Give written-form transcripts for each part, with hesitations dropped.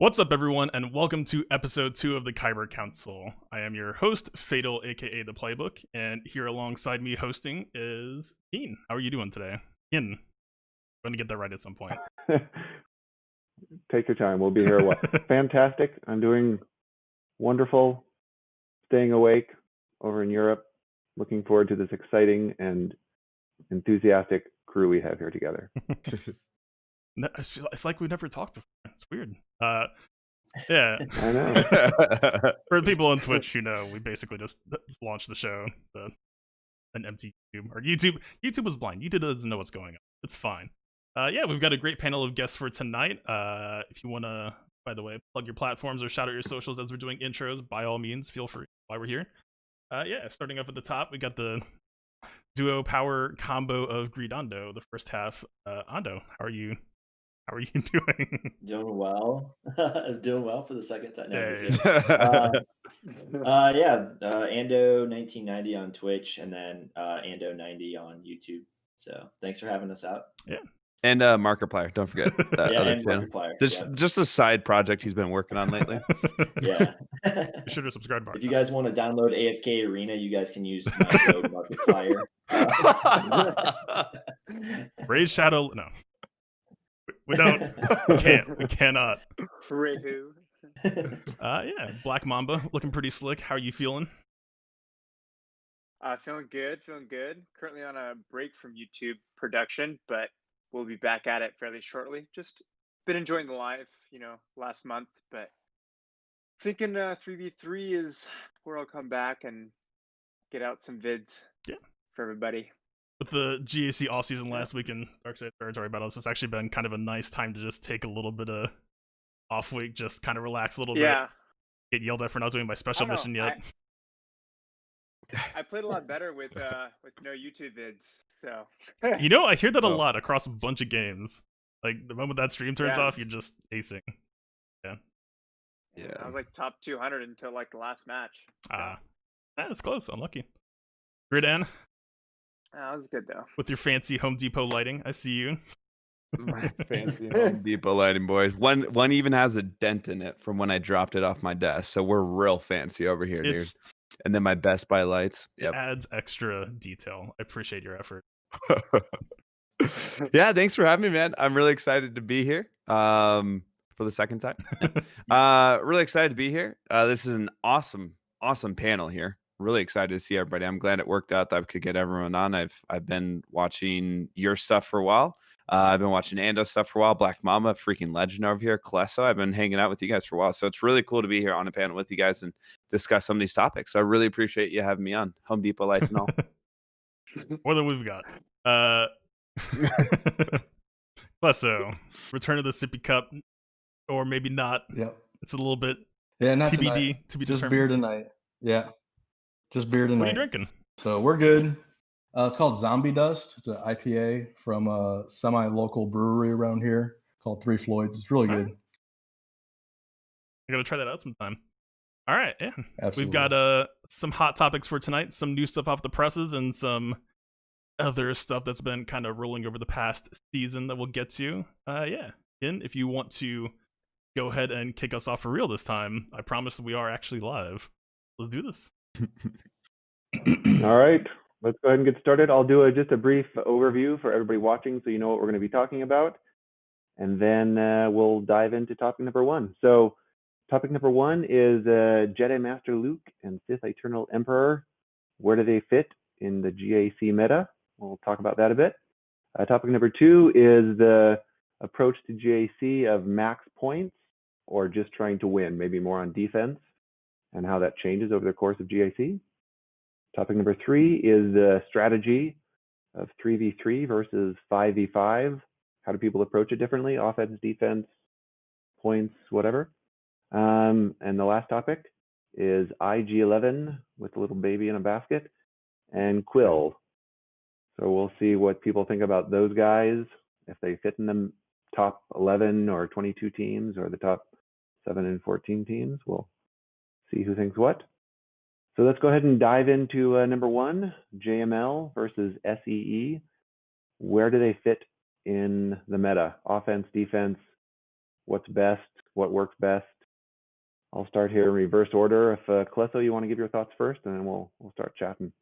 What's up, everyone, and welcome to episode 2 of the Kyber Council. I am your host, Fatal, aka The Playbook, and here alongside me hosting is Ian. How are you doing today? Ian, I'm going to get that right at some point. Take your time. We'll be here. Fantastic. I'm doing wonderful. Staying awake over in Europe. Looking forward to this exciting and enthusiastic crew we have here together. It's like we've never talked before. It's weird. Yeah. I know. For people on Twitch who know, we basically just launched the show, an empty YouTube. Or YouTube was blind. YouTube doesn't know what's going on. It's fine. Yeah, we've got a great panel of guests for tonight. If you want to, by the way, plug your platforms or shout out your socials as we're doing intros, by all means, feel free while we're here. Yeah, starting off at the top, we got the duo power combo of Gridondo, the first half. Ando, how are you doing? Doing well. Doing well for the second time. No, Ando 1990 on Twitch, and then Ando 90 on YouTube. So thanks for having us out. Yeah. And Markiplier, don't forget that Yeah, other and channel. Markiplier. Just a side project he's been working on lately. Yeah. Be sure to subscribe, Mark. If you guys want to download AFK Arena, you guys can use my code Markiplier. Raise Shadow. No. We don't. We cannot. Yeah, Black Mamba looking pretty slick. How are you feeling? Feeling good. Currently on a break from YouTube production, but we'll be back at it fairly shortly. Just been enjoying the live, last month, but thinking 3v3 is where I'll come back and get out some vids for everybody. With the GAC all season last week in Darkside Territory Battles, it's actually been kind of a nice time to just take a little bit of off week, just kind of relax a little bit. Get yelled at for not doing my special mission yet. I played a lot better with no YouTube vids. So I hear that a lot across a bunch of games. Like the moment that stream turns off, you're just acing. Yeah. I was like top 200 until like the last match. So. That's close. Unlucky. Gridan. That was good though. With your fancy Home Depot lighting, I see you. My fancy Home Depot lighting, boys. One even has a dent in it from when I dropped it off my desk, so we're real fancy over here, dude. And then my Best Buy lights. It adds extra detail. I appreciate your effort. Yeah, thanks for having me, man. I'm really excited to be here. For the second time. Really excited to be here. This is an awesome panel here. Really excited to see everybody. I'm glad it worked out that I could get everyone on. I've been watching your stuff for a while. I've been watching Ando's stuff for a while. Black Mama, freaking legend over here. Kalesso, I've been hanging out with you guys for a while. So it's really cool to be here on a panel with you guys and discuss some of these topics. So I really appreciate you having me on. Home Depot lights and all. More than we've got. Kalesso, return of the sippy cup, or maybe not. Yep. It's a little bit not TBD tonight. to be just determined. beer tonight. Yeah. Just beer tonight. What are you drinking? So we're good. It's called Zombie Dust. It's an IPA from a semi-local brewery around here called Three Floyds. It's really good. I gotta try that out sometime. All right, yeah. Absolutely. We've got some hot topics for tonight, some new stuff off the presses, and some other stuff that's been kind of rolling over the past season that we'll get to. Yeah. Again, if you want to go ahead and kick us off for real this time, I promise we are actually live. Let's do this. All right, let's go ahead and get started. I'll do just a brief overview for everybody watching so you know what we're going to be talking about. And then we'll dive into topic number 1. So topic number 1 is Jedi Master Luke and Sith Eternal Emperor. Where do they fit in the GAC meta? We'll talk about that a bit. Topic number 2 is the approach to GAC of max points or just trying to win, maybe more on defense, and how that changes over the course of GAC. Topic number 3 is the strategy of 3v3 versus 5v5. How do people approach it differently? Offense, defense, points, whatever. And the last topic is IG-11 with a little baby in a basket and Kuill. So we'll see what people think about those guys, if they fit in the top 11 or 22 teams or the top 7 and 14 teams. We'll see who thinks what. So let's go ahead and dive into number 1, JML versus SEE. Where do they fit in the meta? Offense, defense, what's best, what works best. I'll start here in reverse order. If Klesso, you want to give your thoughts first, and then we'll start chatting.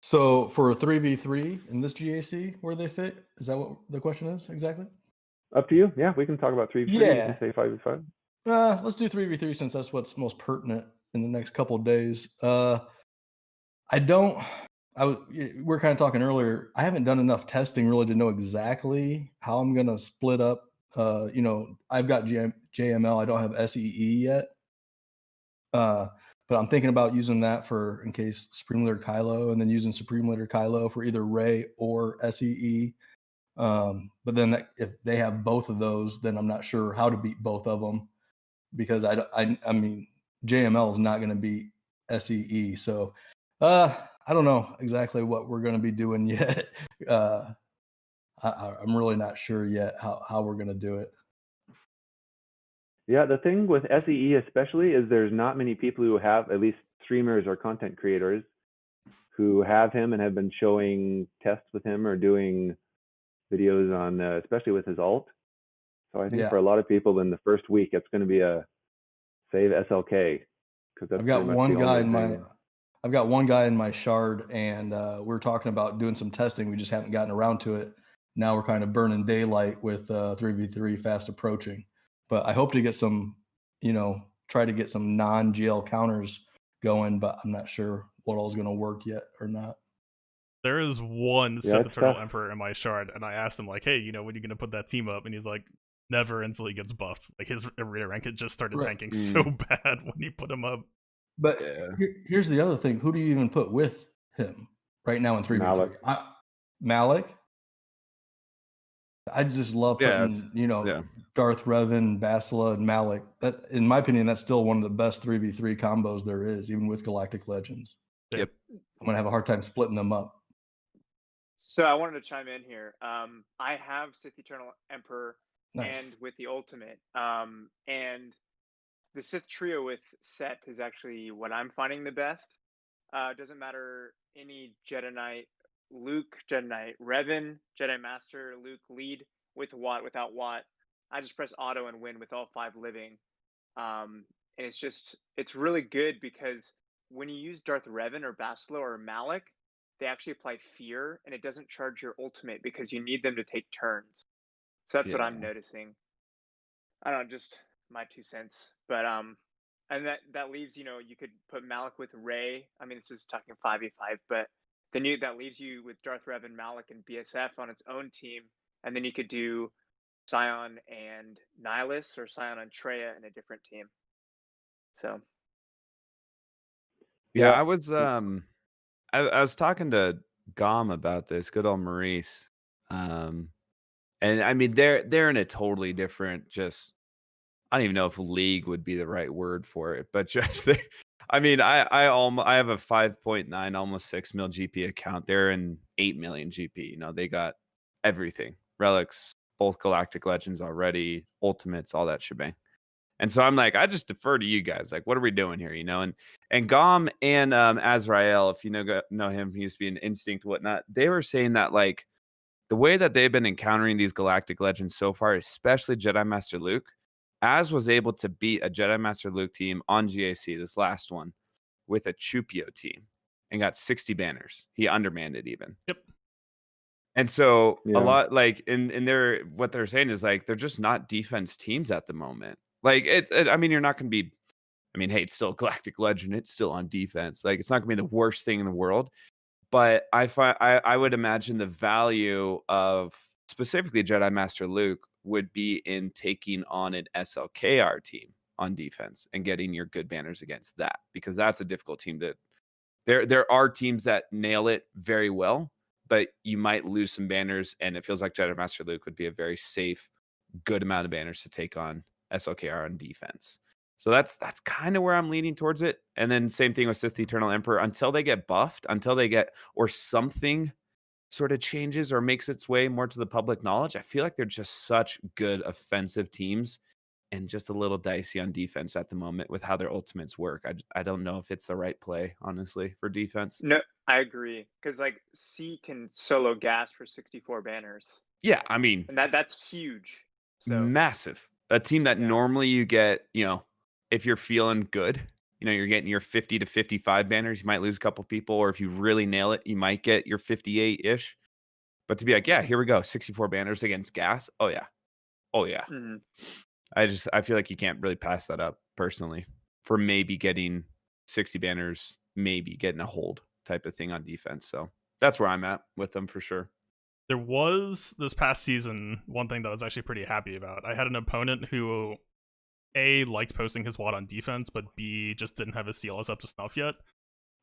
So for a 3v3 in this GAC, where they fit? Is that what the question is exactly? Up to you. Yeah, we can talk about 3v3. You Yeah. can say 5v5. Let's do 3v3 since that's what's most pertinent in the next couple of days. We're kind of talking earlier. I haven't done enough testing really to know exactly how I'm going to split up. I've got JML. I don't have SEE yet. But I'm thinking about using that in case Supreme Leader Kylo, and then using Supreme Leader Kylo for either Ray or SEE. But then if they have both of those, then I'm not sure how to beat both of them, because I mean JML is not going to beat SEE. So I don't know exactly what we're going to be doing yet. I'm really not sure yet how we're going to do it. Yeah, the thing with SEE especially is there's not many people who have, at least streamers or content creators, who have him and have been showing tests with him or doing videos on, especially with his alt. So I think for a lot of people in the first week, it's going to be a save SLK, because that's I've got pretty much one the guy only thing. I've got one guy in my shard, and we're talking about doing some testing. We just haven't gotten around to it. Now we're kind of burning daylight with 3v3 fast approaching. But I hope to get some, try to get some non-GL counters going, but I'm not sure what all is going to work yet or not. There is one Yeah, Sith it's Eternal tough. Emperor in my shard, and I asked him, like, hey, when are you going to put that team up? And he's like, never until he gets buffed. Like, his arena rank had just started Right. tanking so bad when he put him up. But here's the other thing. Who do you even put with him right now in 3v3? Malik. Malik? I just love putting, Darth Revan, Basila, and Malik. That, in my opinion, that's still one of the best 3v3 combos there is, even with Galactic Legends. Yep. I'm gonna have a hard time splitting them up. So I wanted to chime in here. I have Sith Eternal Emperor Nice. and with the Ultimate. And the Sith trio with Set is actually what I'm finding the best. Doesn't matter any Jedi Knight, Luke, Jedi Knight, Revan, Jedi Master, Luke, lead with Watt, without Watt. I just press auto and win with all 5 living. And it's really good because when you use Darth Revan or Basila or Malik, they actually apply fear, and it doesn't charge your ultimate because you need them to take turns. So that's what I'm noticing. I don't know, just my 2 cents. But and that leaves, you could put Malik with Rey. I mean, this is talking 5v5, but then that leaves you with Darth Revan, Malik, and BSF on its own team, and then you could do Scion and Nihilus or Scion and Traya in a different team. So yeah, I was I was talking to Gom about this, good old Maurice. And I mean they're in a totally different, I don't even know if league would be the right word for it, but just I mean, I have a 5.9, almost 6 mil GP account. They're in 8 million GP. They got everything, relics, both Galactic Legends already, ultimates, all that shebang. And so I'm like, I just defer to you guys. Like, what are we doing here? And Gom and Azrael, if you know him, he used to be an Instinct, whatnot. They were saying that like the way that they've been encountering these Galactic Legends so far, especially Jedi Master Luke, Az was able to beat a Jedi Master Luke team on GAC, this last one, with a Chupio team and got 60 banners. He undermanned it even. Yep. And so a lot, like what they're saying is like they're just not defense teams at the moment. Like I mean, you're not going to be. I mean, hey, it's still a Galactic Legend. It's still on defense. Like it's not going to be the worst thing in the world. But I would imagine the value of specifically Jedi Master Luke would be in taking on an SLKR team on defense and getting your good banners against that, because that's a difficult team to. There are teams that nail it very well, but you might lose some banners, and it feels like Jedi Master Luke would be a very safe, good amount of banners to take on SLKR on defense. So that's kind of where I'm leaning towards it. And then same thing with Sith Eternal Emperor. Until they get buffed, or something sort of changes or makes its way more to the public knowledge, I feel like they're just such good offensive teams and just a little dicey on defense at the moment with how their ultimates work. I don't know if it's the right play, honestly, for defense. No, I agree, because like C can solo gas for 64 banners. Yeah, I mean, and that's huge. So massive. a team that Yeah. normally you get, if you're feeling good, you're getting your 50 to 55 banners, you might lose a couple people, or if you really nail it, you might get your 58-ish. But to be like, yeah, here we go, 64 banners against gas. Oh yeah. Oh yeah. Mhm. I feel like you can't really pass that up personally for maybe getting 60 banners, maybe getting a hold type of thing on defense. So that's where I'm at with them for sure. There was this past season one thing that I was actually pretty happy about. I had an opponent who A, liked posting his WAD on defense, but B, just didn't have his CLS up to snuff yet.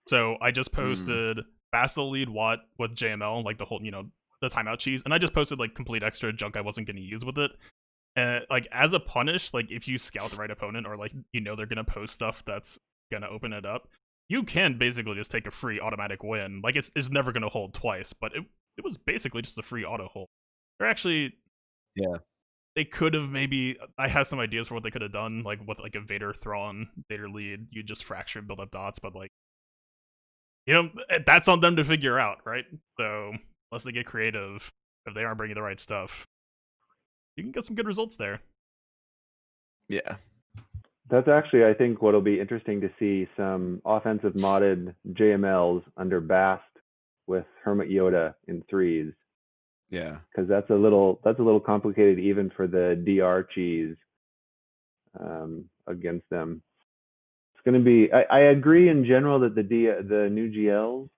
So I just posted Bastel lead WAD with JML, like the whole, the timeout cheese, and I just posted like complete extra junk I wasn't going to use with it. And like as a punish, like if you scout the right opponent or like they're gonna post stuff that's gonna open it up, you can basically just take a free automatic win. Like it's never gonna hold twice, but it was basically just a free auto hold. They're actually they could have maybe I have some ideas for what they could have done, like with like a Vader Thrawn, Vader lead, you just fracture and build up dots, but like that's on them to figure out, right? So unless they get creative, if they aren't bringing the right stuff, you can get some good results there. Yeah. That's actually, I think, what'll be interesting to see some offensive modded JMLs under Bast with Hermit Yoda in 3s, Yeah. because that's a little complicated even for the DR cheese against them. It's going to be. I agree in general that the new GLs,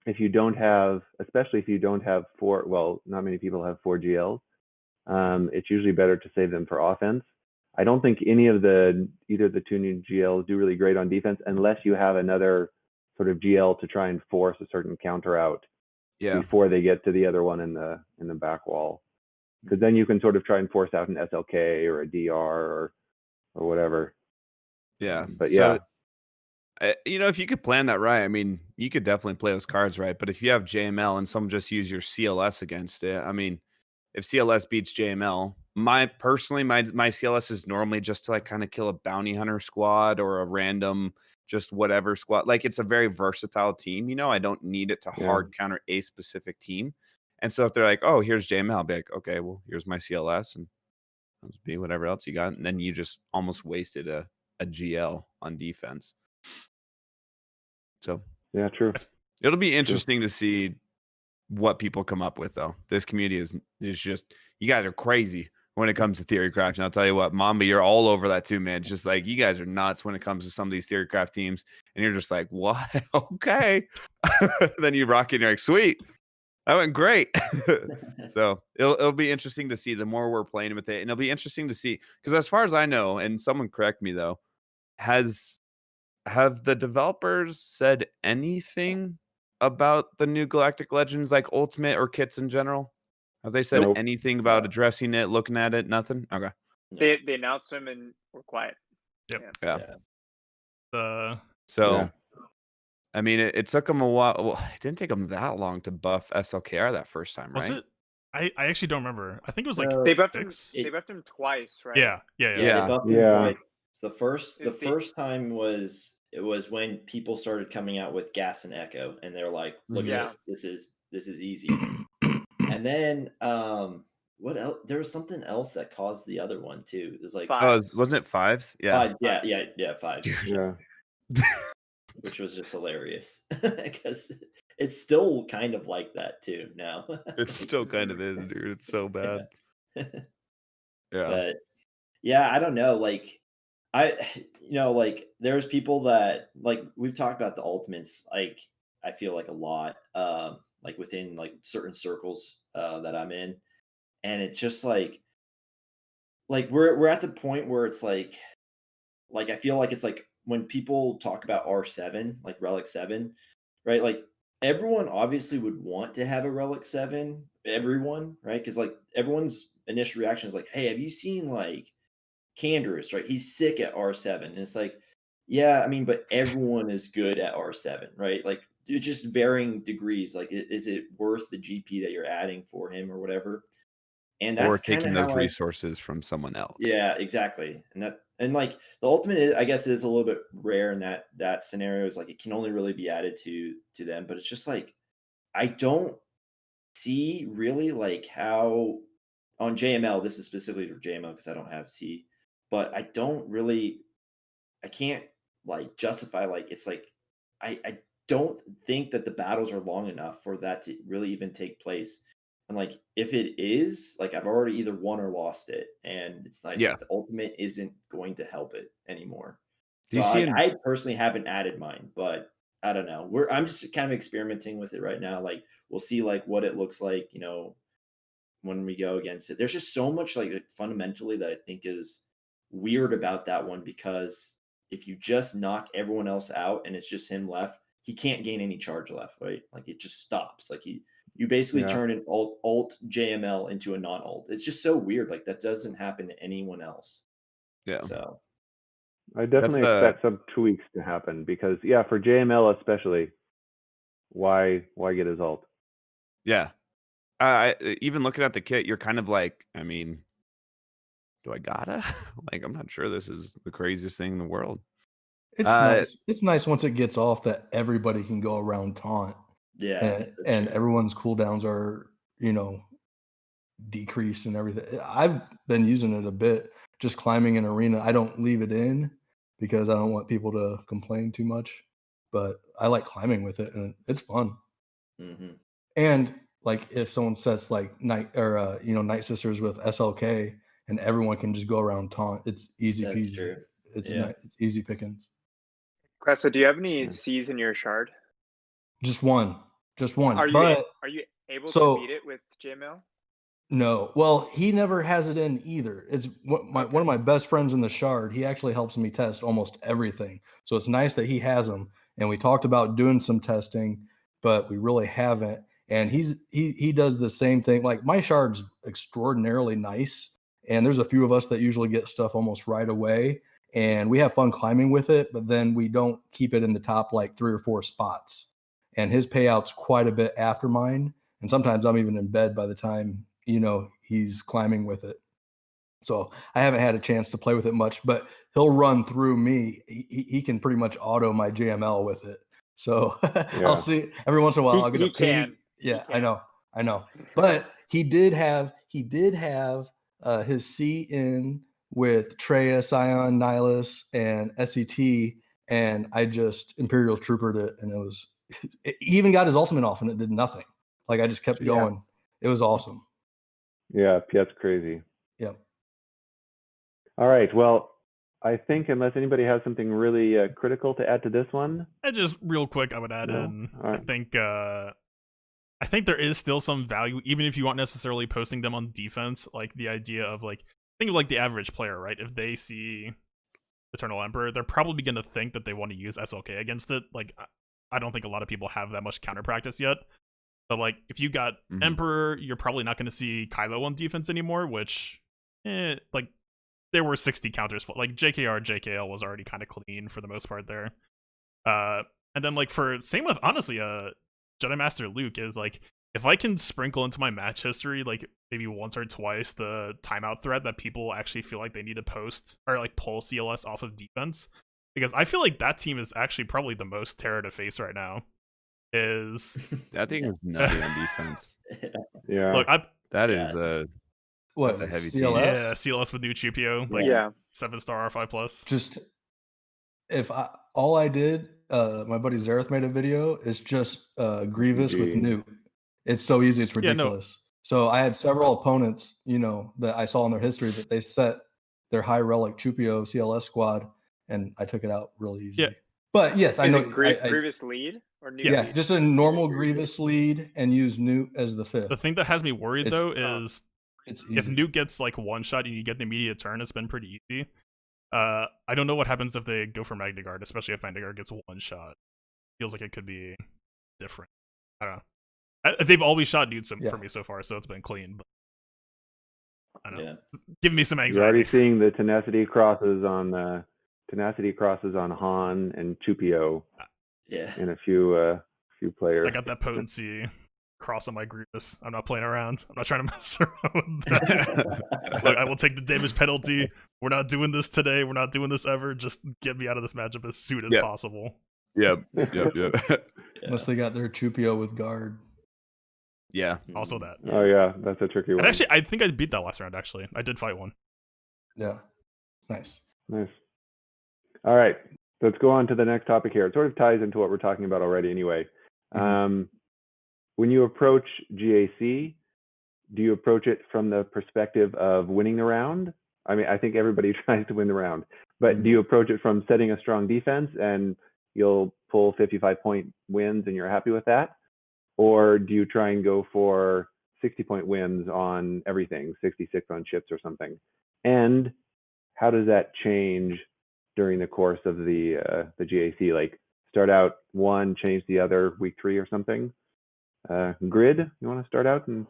if you don't have, especially if you don't have four, well, not many people have 4 GLs. It's usually better to save them for offense. I don't think any of either the 2 new GLs do really great on defense unless you have another sort of GL to try and force a certain counter out before they get to the other one in the back wall. Because then you can sort of try and force out an SLK or a DR or whatever. Yeah. But so, if you could plan that right, I mean, you could definitely play those cards right. But if you have JML and someone just use your CLS against it, I mean, if CLS beats JML, my CLS is normally just to like kind of kill a bounty hunter squad or a random just whatever squad. Like it's a very versatile team. I don't need it to hard counter a specific team. And so if they're like, oh, here's JML, I'll be like, okay, well, here's my CLS and let's be whatever else you got. And then you just almost wasted a GL on defense. So yeah, true. It'll be interesting to see what people come up with, though. This community is just, you guys are crazy when it comes to theorycraft. And I'll tell you what, Mamba, you're all over that too, man. It's just like you guys are nuts when it comes to some of these theorycraft teams. And you're just like, what? Okay. Then you rock it and you're like, sweet. That went great. So it'll be interesting to see the more we're playing with it. And it'll be interesting to see, because as far as I know, and someone correct me though, have the developers said anything about the new Galactic Legends, like Ultimate or kits in general? Have they said Nope. anything about addressing it, looking at it? Nothing? Okay. They announced them and were quiet. Yep. Yeah. So, I mean, it took them a while. Well, it didn't take them that long to buff SLKR that first time, right? Was it? I actually don't remember. I think it was like They buffed him. 6. They buffed him twice, right? Yeah. They buffed him Yeah. twice. The first time was when people started coming out with Gas and Echo, and they're like, "Look at this. This is easy." And then what else? There was something else that caused the other one too. It was like, wasn't it 5s? Yeah. 5. Yeah, 5. Yeah. Which was just hilarious because it's still kind of like that too now. It still kind of is, dude. It's so bad. Yeah. But yeah, I don't know. Like like there's people that like we've talked about the ultimates. Like I feel like a lot, like within like certain circles that I'm in, and it's just like we're at the point where it's like I feel like it's like when people talk about R7, like Relic 7, right? Like everyone obviously would want to have a Relic 7, everyone, right? Because like everyone's initial reaction is like, hey, have you seen like Canderous, right? He's sick at R7. And it's like, yeah, I mean, but everyone is good at R7, right? Like it's just varying degrees. Like, is it worth the GP that you're adding for him or whatever? And that's or taking those how resources from someone else. Yeah, exactly. And like the ultimate is, I guess, is a little bit rare in that scenario. Is like it can only really be added to them, but it's just like I don't see really like how on JML, this is specifically for JML because I don't have C, but I can't like justify like it's like I don't think that the battles are long enough for that to really even take place. And like if it is, like I've already either won or lost it, and it's like Yeah. the ultimate isn't going to help it anymore. Do So you see I personally haven't added mine, but I don't know. I'm just kind of experimenting with it right now. Like we'll see like what it looks like, when we go against it. There's just so much like fundamentally that I think is weird about that one, because if you just knock everyone else out and it's just him left, he can't gain any charge left, right? Like it just stops. Like you basically Yeah. turn an alt JML into a non-alt. It's just so weird. Like that doesn't happen to anyone else. Yeah. So I definitely expect some tweaks to happen because, yeah, for JML especially, why get his ult? Yeah. I even looking at the kit, you're kind of like, I mean, do I gotta? Like, I'm not sure this is the craziest thing in the world. It's nice. It's nice once it gets off that everybody can go around taunt. yeah, And everyone's cooldowns are, decreased and everything. I've been using it a bit, just climbing an arena. I don't leave it in because I don't want people to complain too much, but I like climbing with it and it's fun. Mhm. And like if someone sets like Night Sisters with SLK and everyone can just go around taunt, it's easy That's peasy. true. It's Yeah. it's easy pickings. Cressa, do you have any Yeah. C's in your shard? Just one. Are you But able so- to beat it with JML? no. Well, he never has it in either. It's one of my best friends in the shard. He actually helps me test almost everything. So it's nice that he has them. And we talked about doing some testing, but we really haven't. And he does the same thing. Like my shard's extraordinarily nice. And there's a few of us that usually get stuff almost right away. And we have fun climbing with it, but then we don't keep it in the top like 3 or 4 spots. And his payout's quite a bit after mine. And sometimes I'm even in bed by the time he's climbing with it. So I haven't had a chance to play with it much, but he'll run through me. He can pretty much auto my JML with it. So I'll see every once in a while. I'll get a ping. Yeah, I know. But he did have his C in with Treya, Scion, Nihilus, and SET, and I just Imperial Troopered it, and he even got his ultimate off, and it did nothing. Like I just kept going. It was awesome. Yeah, that's crazy. Yep. All right. Well, I think unless anybody has something really critical to add to this one. Just real quick, I would add in. Right. I think there is still some value, even if you aren't necessarily posting them on defense. Like the idea of like think of like the average player, right? If they see Eternal Emperor, they're probably going to think that they want to use SLK against it. Like I don't think a lot of people have that much counter practice yet. But like if you got Emperor, you're probably not going to see Kylo on defense anymore, which like there were 60 counters. Like JKR, JKL was already kind of clean for the most part there. And then like for same with honestly Jedi Master Luke is like if I can sprinkle into my match history like maybe once or twice the timeout threat that people actually feel like they need to post or like pull CLS off of defense, because I feel like that team is actually probably the most terror to face right now. That thing is nutty on defense. Yeah. Look, that's a heavy CLS? team. Yeah, CLS with new Chupio, like 7-star R5 plus. Just all I did, my buddy Zareth made a video. Is just Grievous with Newt. It's so easy, it's ridiculous. Yeah, no. So I had several opponents, that I saw in their history that they set their high relic Chupio CLS squad, and I took it out really easy. Yeah. But yes, I know Grievous lead or Newt lead? Just a normal Grievous lead and use Newt as the 5th. The thing that has me worried though is if Newt gets like one shot and you get the immediate turn, it's been pretty easy. I don't know what happens if they go for Magna Guard, especially if Magna Guard gets one shot. Feels like it could be different. I don't know. They've always shot Newt for me so far, so it's been clean. But I don't know. Yeah. Give me some anxiety. You're already seeing the tenacity crosses on Han and Chupio. In a few players. I got that potency cross on my Grievous. I'm not playing around. I'm not trying to mess around with that. Look, I will take the damage penalty. We're not doing this today. We're not doing this ever. Just get me out of this matchup as soon as possible. Yep. Unless they got their Chupio with guard. Yeah. Also that. Oh yeah, that's a tricky one. And actually, I think I beat that last round. Actually, I did fight one. Yeah. Nice. Nice. All right, let's go on to the next topic here. It sort of ties into what we're talking about already anyway. When you approach GAC, do you approach it from the perspective of winning the round? I mean, I think everybody tries to win the round, but do you approach it from setting a strong defense and you'll pull 55-point wins and you're happy with that? Or do you try and go for 60-point wins on everything, 66 on ships or something? And how does that change during the course of the GAC? Like start out one, change the other week 3 or something? Grid, you want to start out? And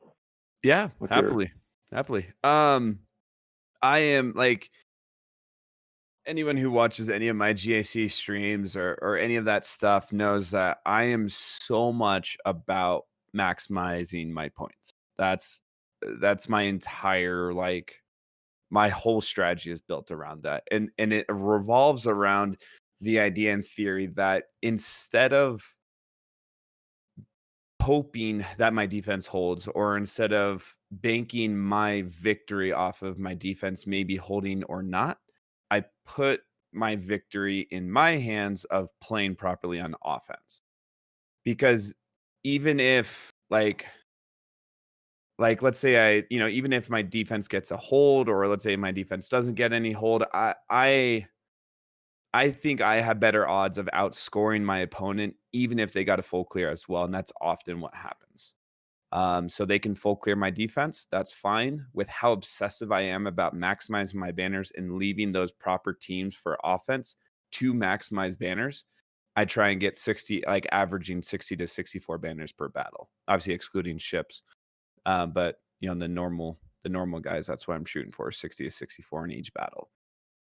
yeah, happily. I am like, anyone who watches any of my GAC streams or any of that stuff knows that I am so much about maximizing my points. That's my entire, like, my whole strategy is built around that. And it revolves around the idea and theory that instead of hoping that my defense holds, or instead of banking my victory off of my defense maybe holding or not, I put my victory in my hands of playing properly on offense. Because even if like let's say even if my defense gets a hold, or let's say my defense doesn't get any hold, I think I have better odds of outscoring my opponent, even if they got a full clear as well. And that's often what happens. So they can full clear my defense. That's fine. With how obsessive I am about maximizing my banners and leaving those proper teams for offense to maximize banners, I try and get 60, like averaging 60 to 64 banners per battle, obviously excluding ships. But the normal guys, that's what I'm shooting for, 60 to 64 in each battle.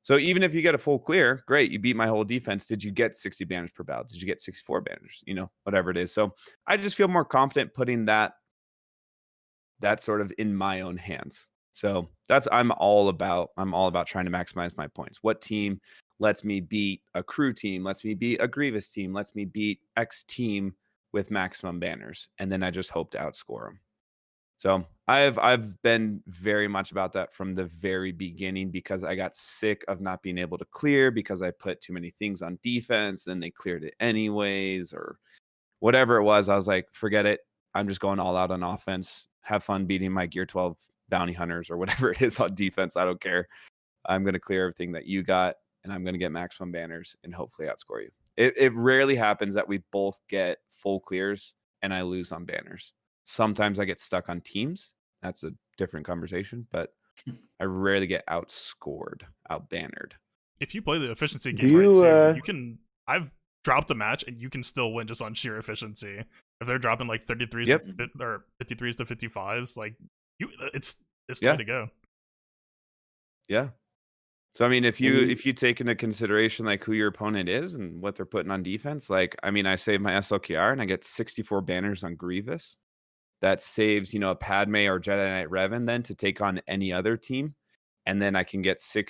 So even if you get a full clear, great, you beat my whole defense. Did you get 60 banners per battle? Did you get 64 banners? Whatever it is. So I just feel more confident putting that sort of in my own hands. So I'm all about trying to maximize my points. What team lets me beat a crew team, lets me beat a Grievous team, lets me beat X team with maximum banners, and then I just hope to outscore them. So I've been very much about that from the very beginning, because I got sick of not being able to clear because I put too many things on defense, then they cleared it anyways, or whatever it was. I was like, forget it. I'm just going all out on offense. Have fun beating my Gear 12 bounty hunters or whatever it is on defense. I don't care. I'm going to clear everything that you got, and I'm going to get maximum banners and hopefully outscore you. It rarely happens that we both get full clears and I lose on banners. Sometimes I get stuck on teams. That's a different conversation, but I rarely get outscored, outbannered. If you play the efficiency game right too, you can. I've dropped a match and you can still win just on sheer efficiency. If they're dropping like 33s or 53s to 55s, like it's the way to go. Yeah. So I mean, if you take into consideration like who your opponent is and what they're putting on defense, like I mean, I save my SLKR and I get 64 banners on Grievous. That saves, a Padme or Jedi Knight Revan then to take on any other team. And then I can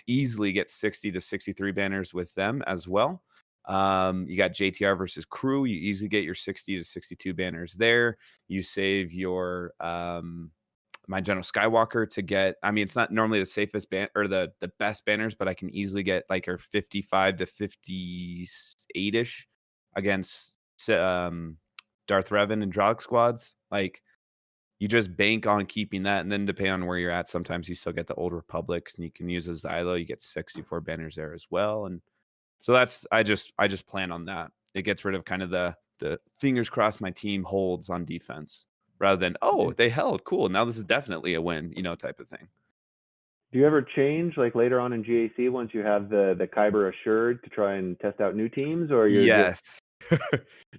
easily get 60 to 63 banners with them as well. You got JTR versus crew. You easily get your 60 to 62 banners there. You save your my General Skywalker to get, I mean, it's not normally the safest or the best banners, but I can easily get like her 55 to 58-ish against Darth Revan and Drog squads. Like, you just bank on keeping that, and then depending on where you're at, sometimes you still get the Old Republics, and you can use a Xylo. You get 64 banners there as well, and so that's I just plan on that. It gets rid of kind of the fingers crossed my team holds on defense, rather than they held, cool, now this is definitely a win, type of thing. Do you ever change like later on in GAC once you have the Kyber assured to try and test out new teams, or you're yes.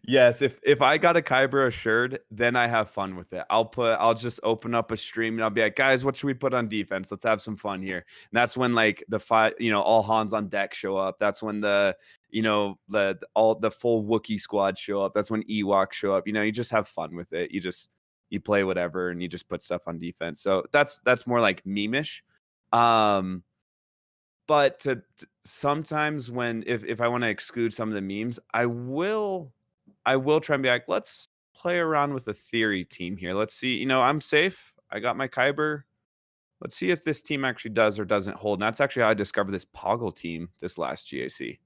Yes, if I got a Kyber assured, then I have fun with it. I'll just open up a stream and I'll be like, guys, what should we put on defense? Let's have some fun here. And that's when like all Hans on deck show up. That's when the full Wookiee squad show up. That's when Ewoks show up. You just have fun with it. You play whatever and you just put stuff on defense. So that's more like meme-ish. But sometimes when if I want to exclude some of the memes, I will try and be like, let's play around with a theory team here. Let's see. You know, I'm safe. I got my Kyber. Let's see if this team actually does or doesn't hold. And that's actually how I discovered this Poggle team this last GAC.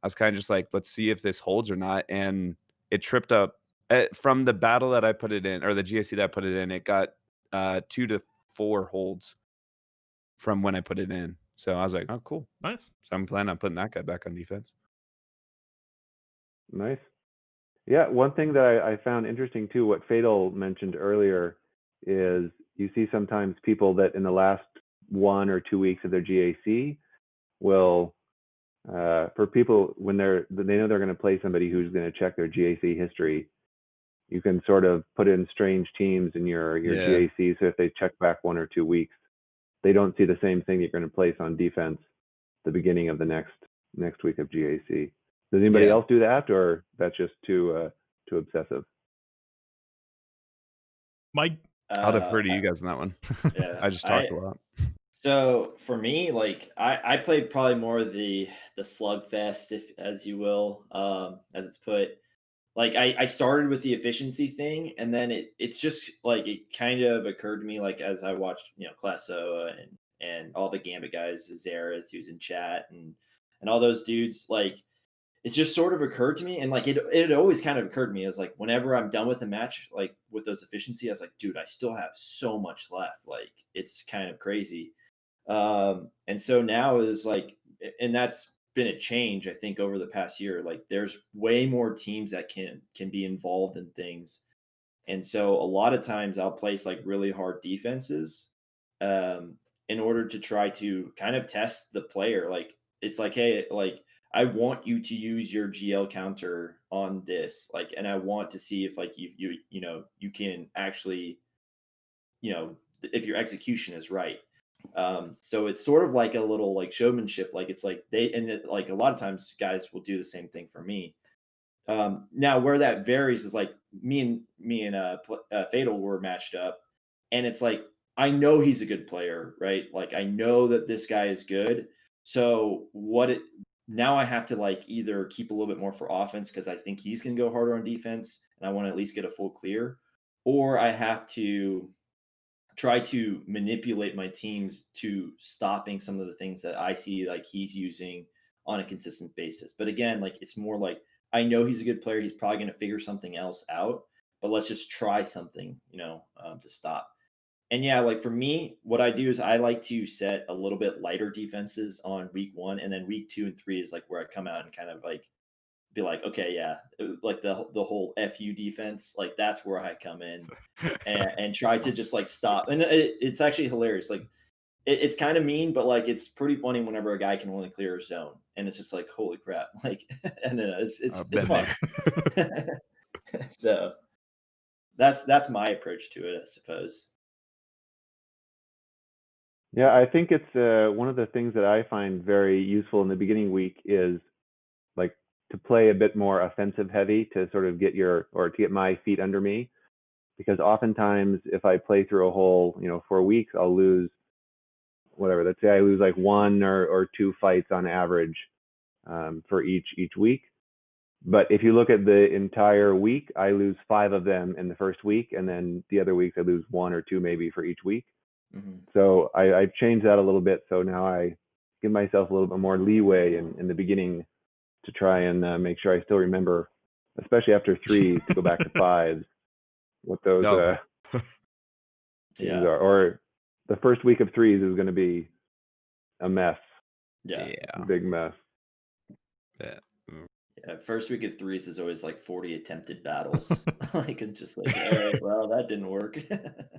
I was kind of just like, let's see if this holds or not. And it tripped up from the battle that I put it in, or the GAC that I put it in. It got 2 to 4 holds from when I put it in. So I was like, oh, cool. Nice. So I'm planning on putting that guy back on defense. Nice. Yeah, one thing that I found interesting too, what Fatal mentioned earlier, is you see sometimes people that in the last 1 or 2 weeks of their GAC will, for people when they know they're going to play somebody who's going to check their GAC history, you can sort of put in strange teams in your GAC. So if they check back 1 or 2 weeks, they don't see the same thing you're going to place on defense the beginning of the next week of GAC. Does anybody else do that, or that's just too obsessive? Mike, I'll defer to you guys on that one. Yeah, I just talked a lot. So for me, like I played probably more the Slugfest, if as you will, as it's put. Like I started with the efficiency thing, and then it's just like it kind of occurred to me, like as I watched, Classoa and all the Gambit guys, Zareth who's in chat, and all those dudes, like it just sort of occurred to me, and like it always kind of occurred to me as like whenever I'm done with a match, like with those efficiency, I was like, dude, I still have so much left. Like it's kind of crazy. And so now is like, and that's been a change, I think, over the past year. Like there's way more teams that can be involved in things. And so a lot of times I'll place like really hard defenses in order to try to kind of test the player. Like it's like, hey, like I want you to use your GL counter on this, like, and I want to see if like you can actually, if your execution is right. So it's sort of like a little like showmanship. Like it's like like a lot of times guys will do the same thing for me. Now where that varies is like me and Fatal were matched up, and it's like I know he's a good player, right? Like I know that this guy is good. So now I have to like either keep a little bit more for offense because I think he's gonna go harder on defense, and I want to at least get a full clear, or I have to try to manipulate my teams to stopping some of the things that I see like he's using on a consistent basis. But again, like it's more like I know he's a good player. He's probably going to figure something else out, but let's just try something, to stop. And yeah, like for me, what I do is I like to set a little bit lighter defenses on week 1, and then week 2 and 3 is like where I come out and kind of like be like, okay, yeah, like the whole FU defense, like that's where I come in and try to just like stop. And it's actually hilarious. Like it's kind of mean, but like it's pretty funny whenever a guy can only clear a zone, and it's just like, holy crap! Like, and then it's fun. So that's my approach to it, I suppose. Yeah, I think it's one of the things that I find very useful in the beginning week is like to play a bit more offensive heavy to sort of to get my feet under me, because oftentimes if I play through a whole 4 weeks, I'll lose whatever. Let's say I lose like 1 or 2 fights on average for each week. But if you look at the entire week, I lose 5 of them in the first week, and then the other weeks I lose 1 or 2 maybe for each week. Mm-hmm. So I've changed that a little bit. So now I give myself a little bit more leeway in the beginning to try and make sure I still remember, especially after 3s, to go back to 5s, what those things are. Or the first week of 3s is going to be a mess. Yeah. Big mess. Yeah, first week of 3s is always like 40 attempted battles. Like it's just like, all right, well, that didn't work.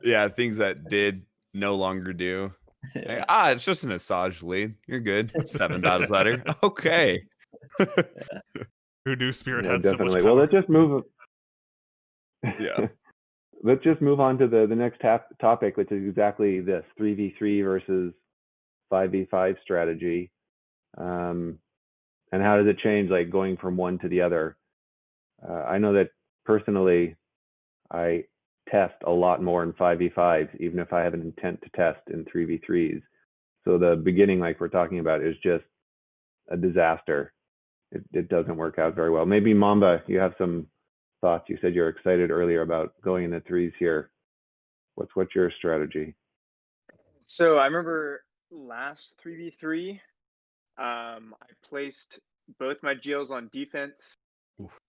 Yeah, things that did no longer do. Yeah. Like, it's just an Asajj lead. You're good. 7 battles later. Okay. Voodoo Spirit Yeah, has so much definitely. power. Well, let's just move. Yeah. Let's just move on to the next topic, which is exactly this 3v3 versus 5v5 strategy. And how does it change, like going from one to the other? I know that personally, I test a lot more in 5v5s, even if I have an intent to test in 3v3s. So the beginning, like we're talking about, is just a disaster. It doesn't work out very well. Maybe Mamba, you have some thoughts? You said you're excited earlier about going in the threes here. What's your strategy? So I remember last 3v3, I placed both my GLs on defense,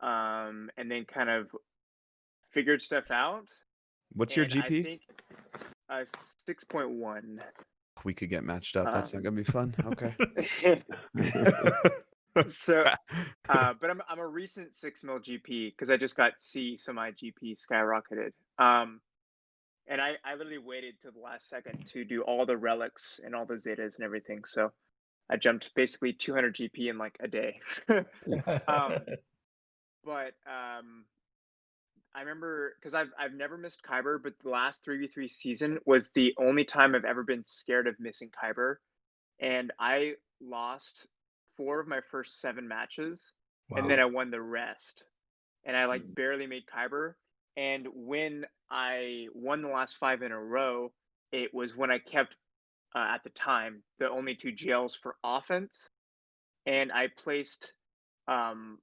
and then kind of figured stuff out. What's your And I GP? think 6.1. We could get matched up. That's not gonna be fun. Okay. So, but I'm a recent 6 mil GP because I just got C, so my GP skyrocketed. And I literally waited till the last second to do all the relics and all the zetas and everything. So I jumped basically 200 GP in like a day. But I remember because I've never missed Kyber, but the last 3v3 season was the only time I've ever been scared of missing Kyber, and I lost 4 of my first 7 matches, and then I won the rest, and I like barely made Kyber. And when I won the last 5 in a row, it was when I kept at the time the only 2 GLs for offense, and I placed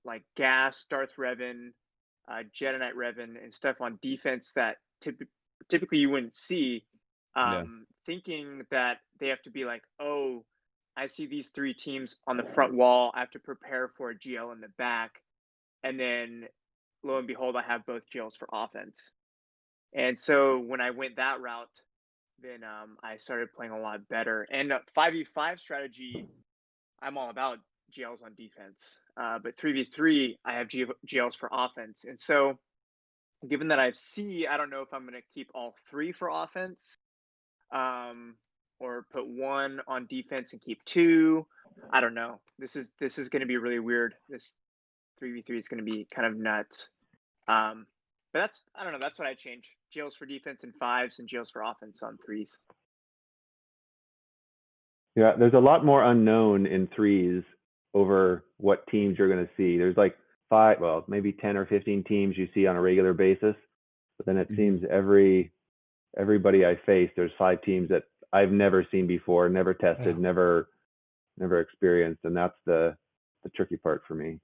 like Gas, Darth Revan, Jedi Knight Revan, and stuff on defense that typically you wouldn't see, thinking that they have to be like, oh, I see these 3 teams on the front wall. I have to prepare for a GL in the back. And then lo and behold, I have both GLs for offense. And so when I went that route, then I started playing a lot better. And 5v5 strategy, I'm all about GLs on defense. But 3v3, I have GLs for offense. And so given that I have C, I don't know if I'm going to keep all 3 for offense, or put 1 on defense and keep 2. I don't know. This is going to be really weird. This 3v3 is going to be kind of nuts. But I don't know. That's what I change. GLs for defense in 5s and GLs for offense on 3s. Yeah, there's a lot more unknown in threes over what teams you're going to see. There's like 5, well, maybe 10 or 15 teams you see on a regular basis, but then it seems everybody I face, there's 5 teams that I've never seen before, never tested, never experienced, and that's the tricky part for me.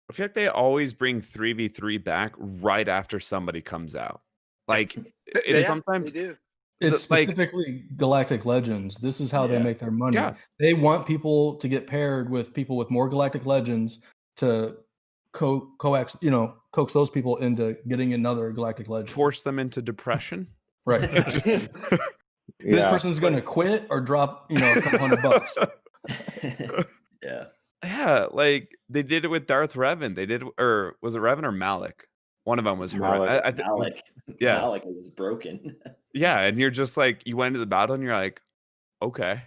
I feel like they always bring 3v3 back right after somebody comes out. Like it's sometimes they do. It's specifically Galactic Legends. This is how they make their money. Yeah. They want people to get paired with people with more Galactic Legends to coax those people into getting another Galactic Legend. Force them into depression. Right. This person's going to quit or drop, a couple $100. Yeah, like they did it with Darth Revan. They did, or was it Revan or Malik? One of them was Malik. Malik. Yeah, Malik was broken. Yeah, and you're just like, you went into the battle and you're like, okay,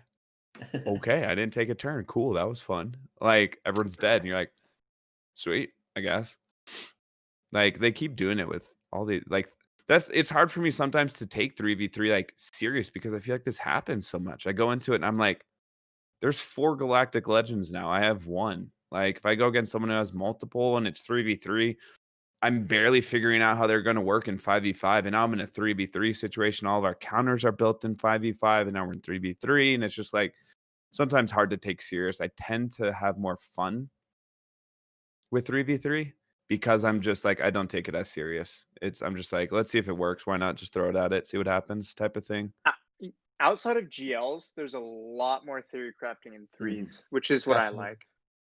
I didn't take a turn. Cool, that was fun. Like everyone's dead, and you're like, sweet, I guess. Like they keep doing it with all the it's hard for me sometimes to take 3v3 like serious because I feel like this happens so much. I go into it and I'm like, there's 4 Galactic Legends now. I have 1. Like if I go against someone who has multiple and it's 3v3, I'm barely figuring out how they're going to work in 5v5. And now I'm in a 3v3 situation. All of our counters are built in 5v5 and now we're in 3v3. And it's just like sometimes hard to take serious. I tend to have more fun with 3v3 because I'm just like, I don't take it as serious. I'm just like, let's see if it works. Why not just throw it at it, see what happens type of thing. Outside of GLs, there's a lot more theory crafting in 3s, which is what I like.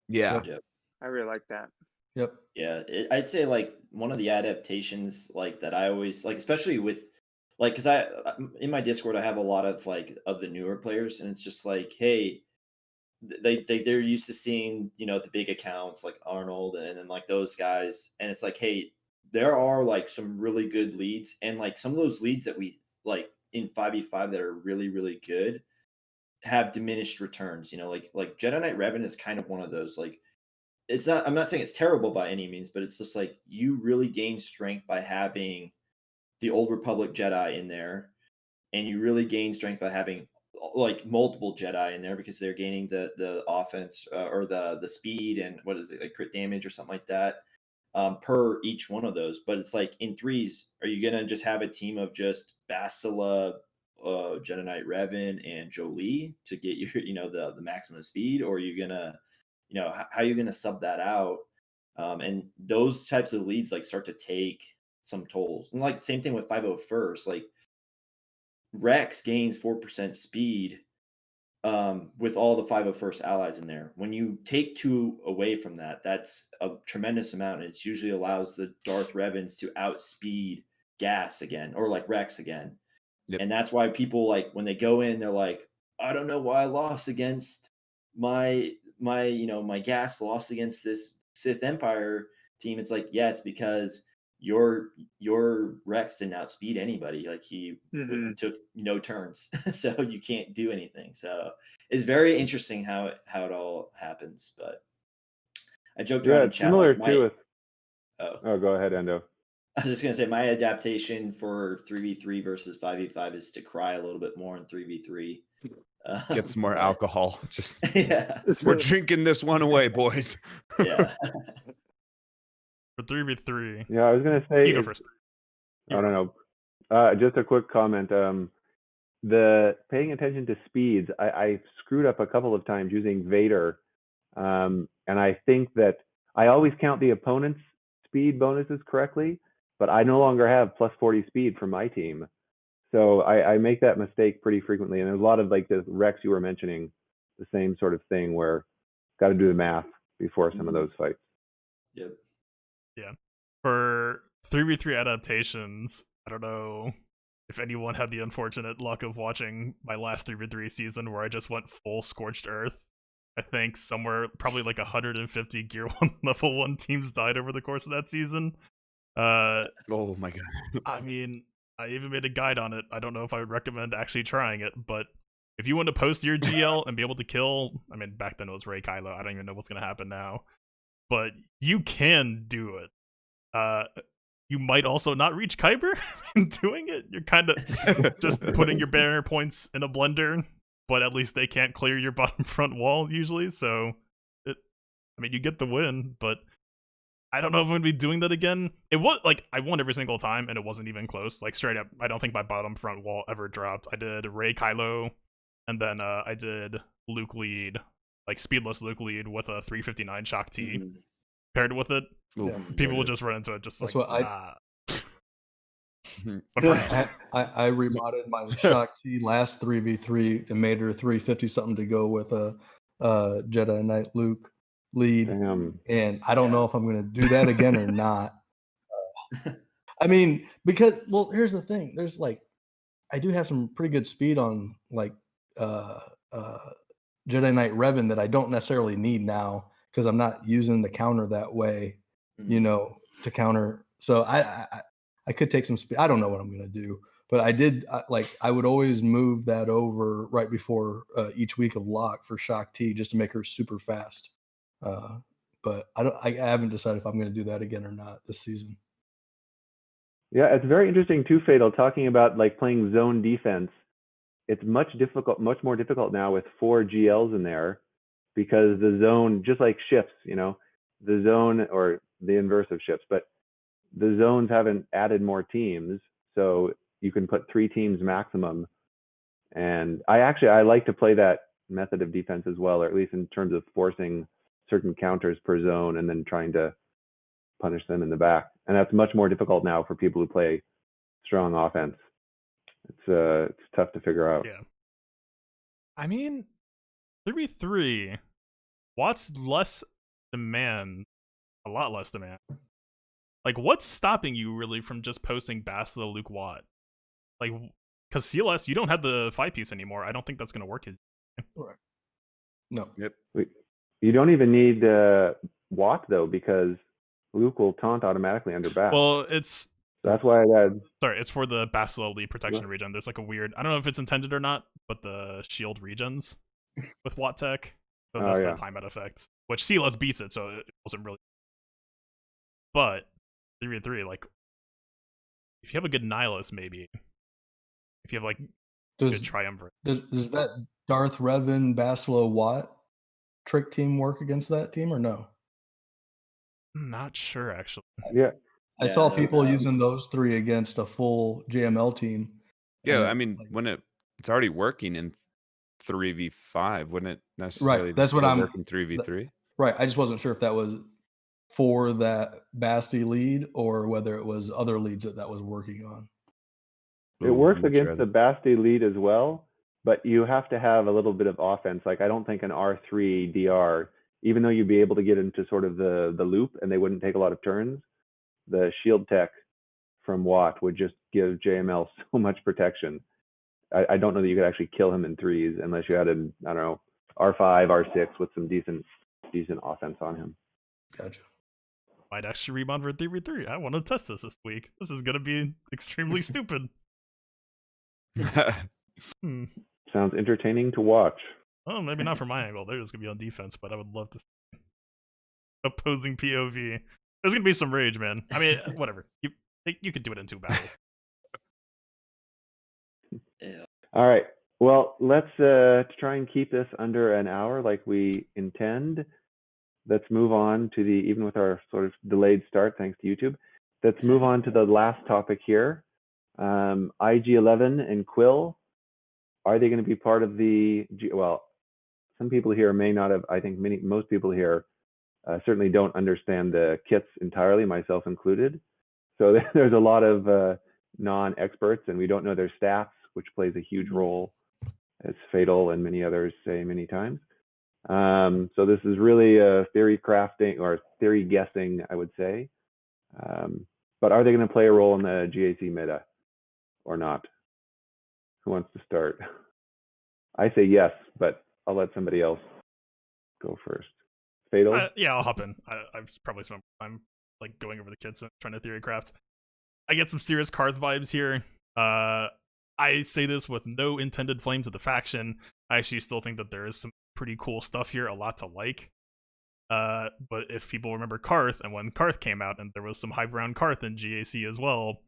Yeah. Yep. I really like that. Yep. Yeah, I'd say like one of the adaptations like that I always like, especially with like, because I in my Discord I have a lot of like of the newer players, and it's just like, hey, they're used to seeing the big accounts like Arnold and then like those guys, and it's like, hey, there are like some really good leads, and like some of those leads that we like in 5v5 that are really really good have diminished returns. Like Jedi Knight Revan is kind of one of those. Like it's not, I'm not saying it's terrible by any means, but it's just like you really gain strength by having the Old Republic Jedi in there, and you really gain strength by having like multiple Jedi in there because they're gaining the offense or the speed and what is it, like crit damage or something like that per each one of those. But it's like in 3s, are you gonna just have a team of just Bastila, Jedi Knight Revan, and Jolie to get your the maximum speed, or are you gonna how are you going to sub that out And those types of leads like start to take some tolls. And like same thing with 501st, like Rex gains 4% speed with all the 501st allies in there. When you take 2 away from that, that's a tremendous amount. And it usually allows the Darth Revans to outspeed Gas again, or like Rex again. Yep. And that's why people, like, when they go in, they're like, I don't know why I lost against my Gas lost against this Sith Empire team. It's like, yeah, it's because your Rex didn't outspeed anybody. Like he took no turns, so you can't do anything. So it's very interesting how it all happens. But I joked around in chat. Similar like to go ahead, Endo. I was just gonna say my adaptation for 3v3 versus 5v5 is to cry a little bit more in 3v3. Get some more alcohol. Just yeah, we're drinking this one away, boys. yeah. For 3v3. Yeah, I was gonna say. You go first. I don't know. Just a quick comment. The paying attention to speeds, I screwed up a couple of times using Vader, and I think that I always count the opponent's speed bonuses correctly, but I no longer have plus 40 speed for my team. So I make that mistake pretty frequently. And there's a lot of like the Rex you were mentioning, the same sort of thing where got to do the math before some of those fights. Yep. Yeah. For 3v3 adaptations, I don't know if anyone had the unfortunate luck of watching my last 3v3 season where I just went full Scorched Earth. I think somewhere probably like 150 Gear 1 level 1 teams died over the course of that season. Oh my god. I mean, I even made a guide on it. I don't know if I would recommend actually trying it, but if you want to post your GL and be able to kill, I mean, back then it was Rey Kylo. I don't even know what's going to happen now, but you can do it. You might also not reach Kyber in doing it. You're kind of just putting your banner points in a blender, but at least they can't clear your bottom front wall usually. So, you get the win, but I don't know if I'm going to be doing that again. It was like I won every single time, and it wasn't even close. Like straight up, I don't think my bottom front wall ever dropped. I did Rey Kylo, and then I did Luke lead, like speedless Luke lead with a 359 Shock T paired with it. Yeah. People will just run into it. Just That's like what I remodded my Shock T last 3v3 and made her 350 something to go with a Jedi Knight Luke lead. Damn. And I don't know if I'm going to do that again or not. I mean, because, well, here's the thing. There's like, I do have some pretty good speed on like Jedi Knight Revan that I don't necessarily need now because I'm not using the counter that way, to counter. So I could take some speed. I don't know what I'm going to do, but I did I would always move that over right before each week of lock for Shock T just to make her super fast. But I haven't decided if I'm going to do that again or not this season. Yeah, it's very interesting too, Fatal, talking about like playing zone defense. It's much more difficult now with 4 GLs in there because the zone, just like shifts, the zone or the inverse of shifts, but the zones haven't added more teams, so you can put 3 teams maximum. And I like to play that method of defense as well, or at least in terms of forcing certain counters per zone and then trying to punish them in the back. And that's much more difficult now for people who play strong offense. It's tough to figure out. Yeah. I mean, 3v3, what's less demand? A lot less demand. Like, what's stopping you really from just posting Bastila Luke Watt? Like, because CLS, you don't have the 5-piece anymore. I don't think that's going to work. Right. No. Yep. You don't even need Watt though, because Luke will taunt automatically under Bast. Well, that's why it's for the Bastila Elite protection regen. There's like a weird, I don't know if it's intended or not, but the shield regens with Watt Tech. So that's the timeout effect, which CLS beats it, so it wasn't really. But 3v3, like, if you have a good Nihilus, maybe. If you have like good Triumvirate. Does that Darth Revan Bastila Watt trick team work against that team or no? I'm not sure actually. Yeah. I saw people using those 3 against a full JML team. Yeah, I mean, when it's already working in 3v5, wouldn't it necessarily That's what I'm working 3v3? Right. I just wasn't sure if that was for that Basti lead or whether it was other leads that was working on. It works against the Basti lead as well, but you have to have a little bit of offense. Like I don't think an R3 DR, even though you'd be able to get into sort of the loop and they wouldn't take a lot of turns, the shield tech from Watt would just give JML so much protection. I don't know that you could actually kill him in threes unless you had an, I don't know, R5, R6 with some decent offense on him. Gotcha. Might actually rebound for 3v3. I want to test this week. This is going to be extremely stupid. Sounds entertaining to watch. Oh, maybe not from my angle. They're just going to be on defense, but I would love to see opposing POV. There's going to be some rage, man. I mean, whatever. You could do it in 2 battles. Yeah. All right. Well, let's try and keep this under an hour like we intend. Let's move on to even with our sort of delayed start, thanks to YouTube. Let's move on to the last topic here. IG-11 and Kuill. Are they going to be part of the, well, some people here may not have, I think most people here certainly don't understand the kits entirely, myself included. So there's a lot of non-experts and we don't know their stats, which plays a huge role, as Fatal and many others say many times. So this is really theory crafting or theory guessing, I would say. But are they going to play a role in the GAC meta or not? Who wants to start? I say yes, but I'll let somebody else go first. Fatal? Yeah, I'll hop in. I've probably spent time like going over the kits and trying to theory craft. I get some serious Karth vibes here. I say this with no intended flame to the faction. I actually still think that there is some pretty cool stuff here, a lot to like. But if people remember Karth, and when Karth came out, and there was some hype around Karth in GAC as well,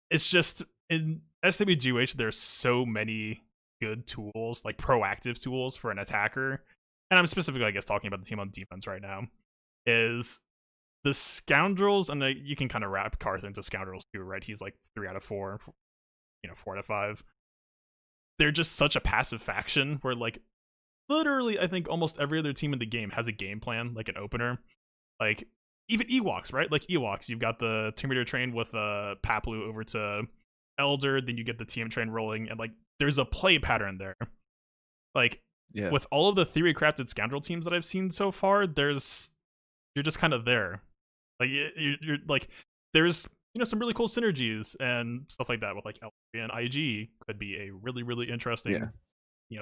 it's just in SWGH there's so many good tools, like proactive tools for an attacker. And I'm specifically, I guess, talking about the team on defense right now. Is the Scoundrels, and you can kind of wrap Karth into Scoundrels too, right? He's like 3 out of 4, 4 out of 5. They're just such a passive faction where, like, literally, I think almost every other team in the game has a game plan, like an opener. Like, even Ewoks, right? Like Ewoks, you've got the Tomb Raider train with Paplu over to Elder, then you get the TM train rolling, and like, there's a play pattern there. Like, with all of the theory crafted Scoundrel teams that I've seen so far, you're just kind of there. Like, you're like, there's some really cool synergies and stuff like that with like L3 and IG could be a really, really interesting,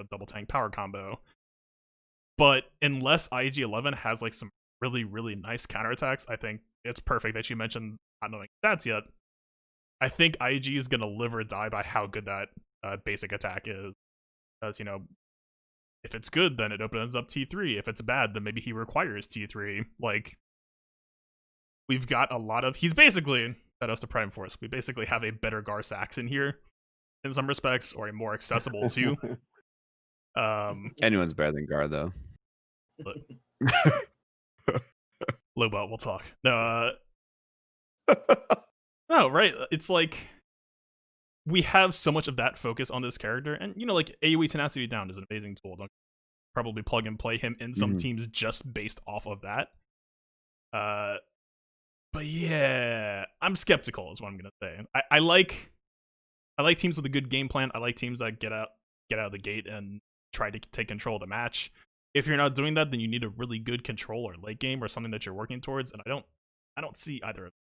double tank power combo. But unless IG-11 has like some really, really nice counterattacks, I think it's perfect that you mentioned not knowing stats yet. I think IG is gonna live or die by how good that basic attack is. Because if it's good, then it opens up T3. If it's bad, then maybe he requires T3. Like, we've got a lot of. He's basically. Shout out to Prime Force. We basically have a better Gar Saxon here in some respects, or a more accessible too. Anyone's better than Gar, though. Lobot, we'll talk. No, no, right? It's like we have so much of that focus on this character, and like AoE Tenacity Down is an amazing tool. Don't probably plug and play him in some teams just based off of that. But yeah, I'm skeptical is what I'm gonna say. I like teams with a good game plan. I like teams that get out of the gate and try to take control of the match. If you're not doing that, then you need a really good control or late game or something that you're working towards. And I don't see either of them.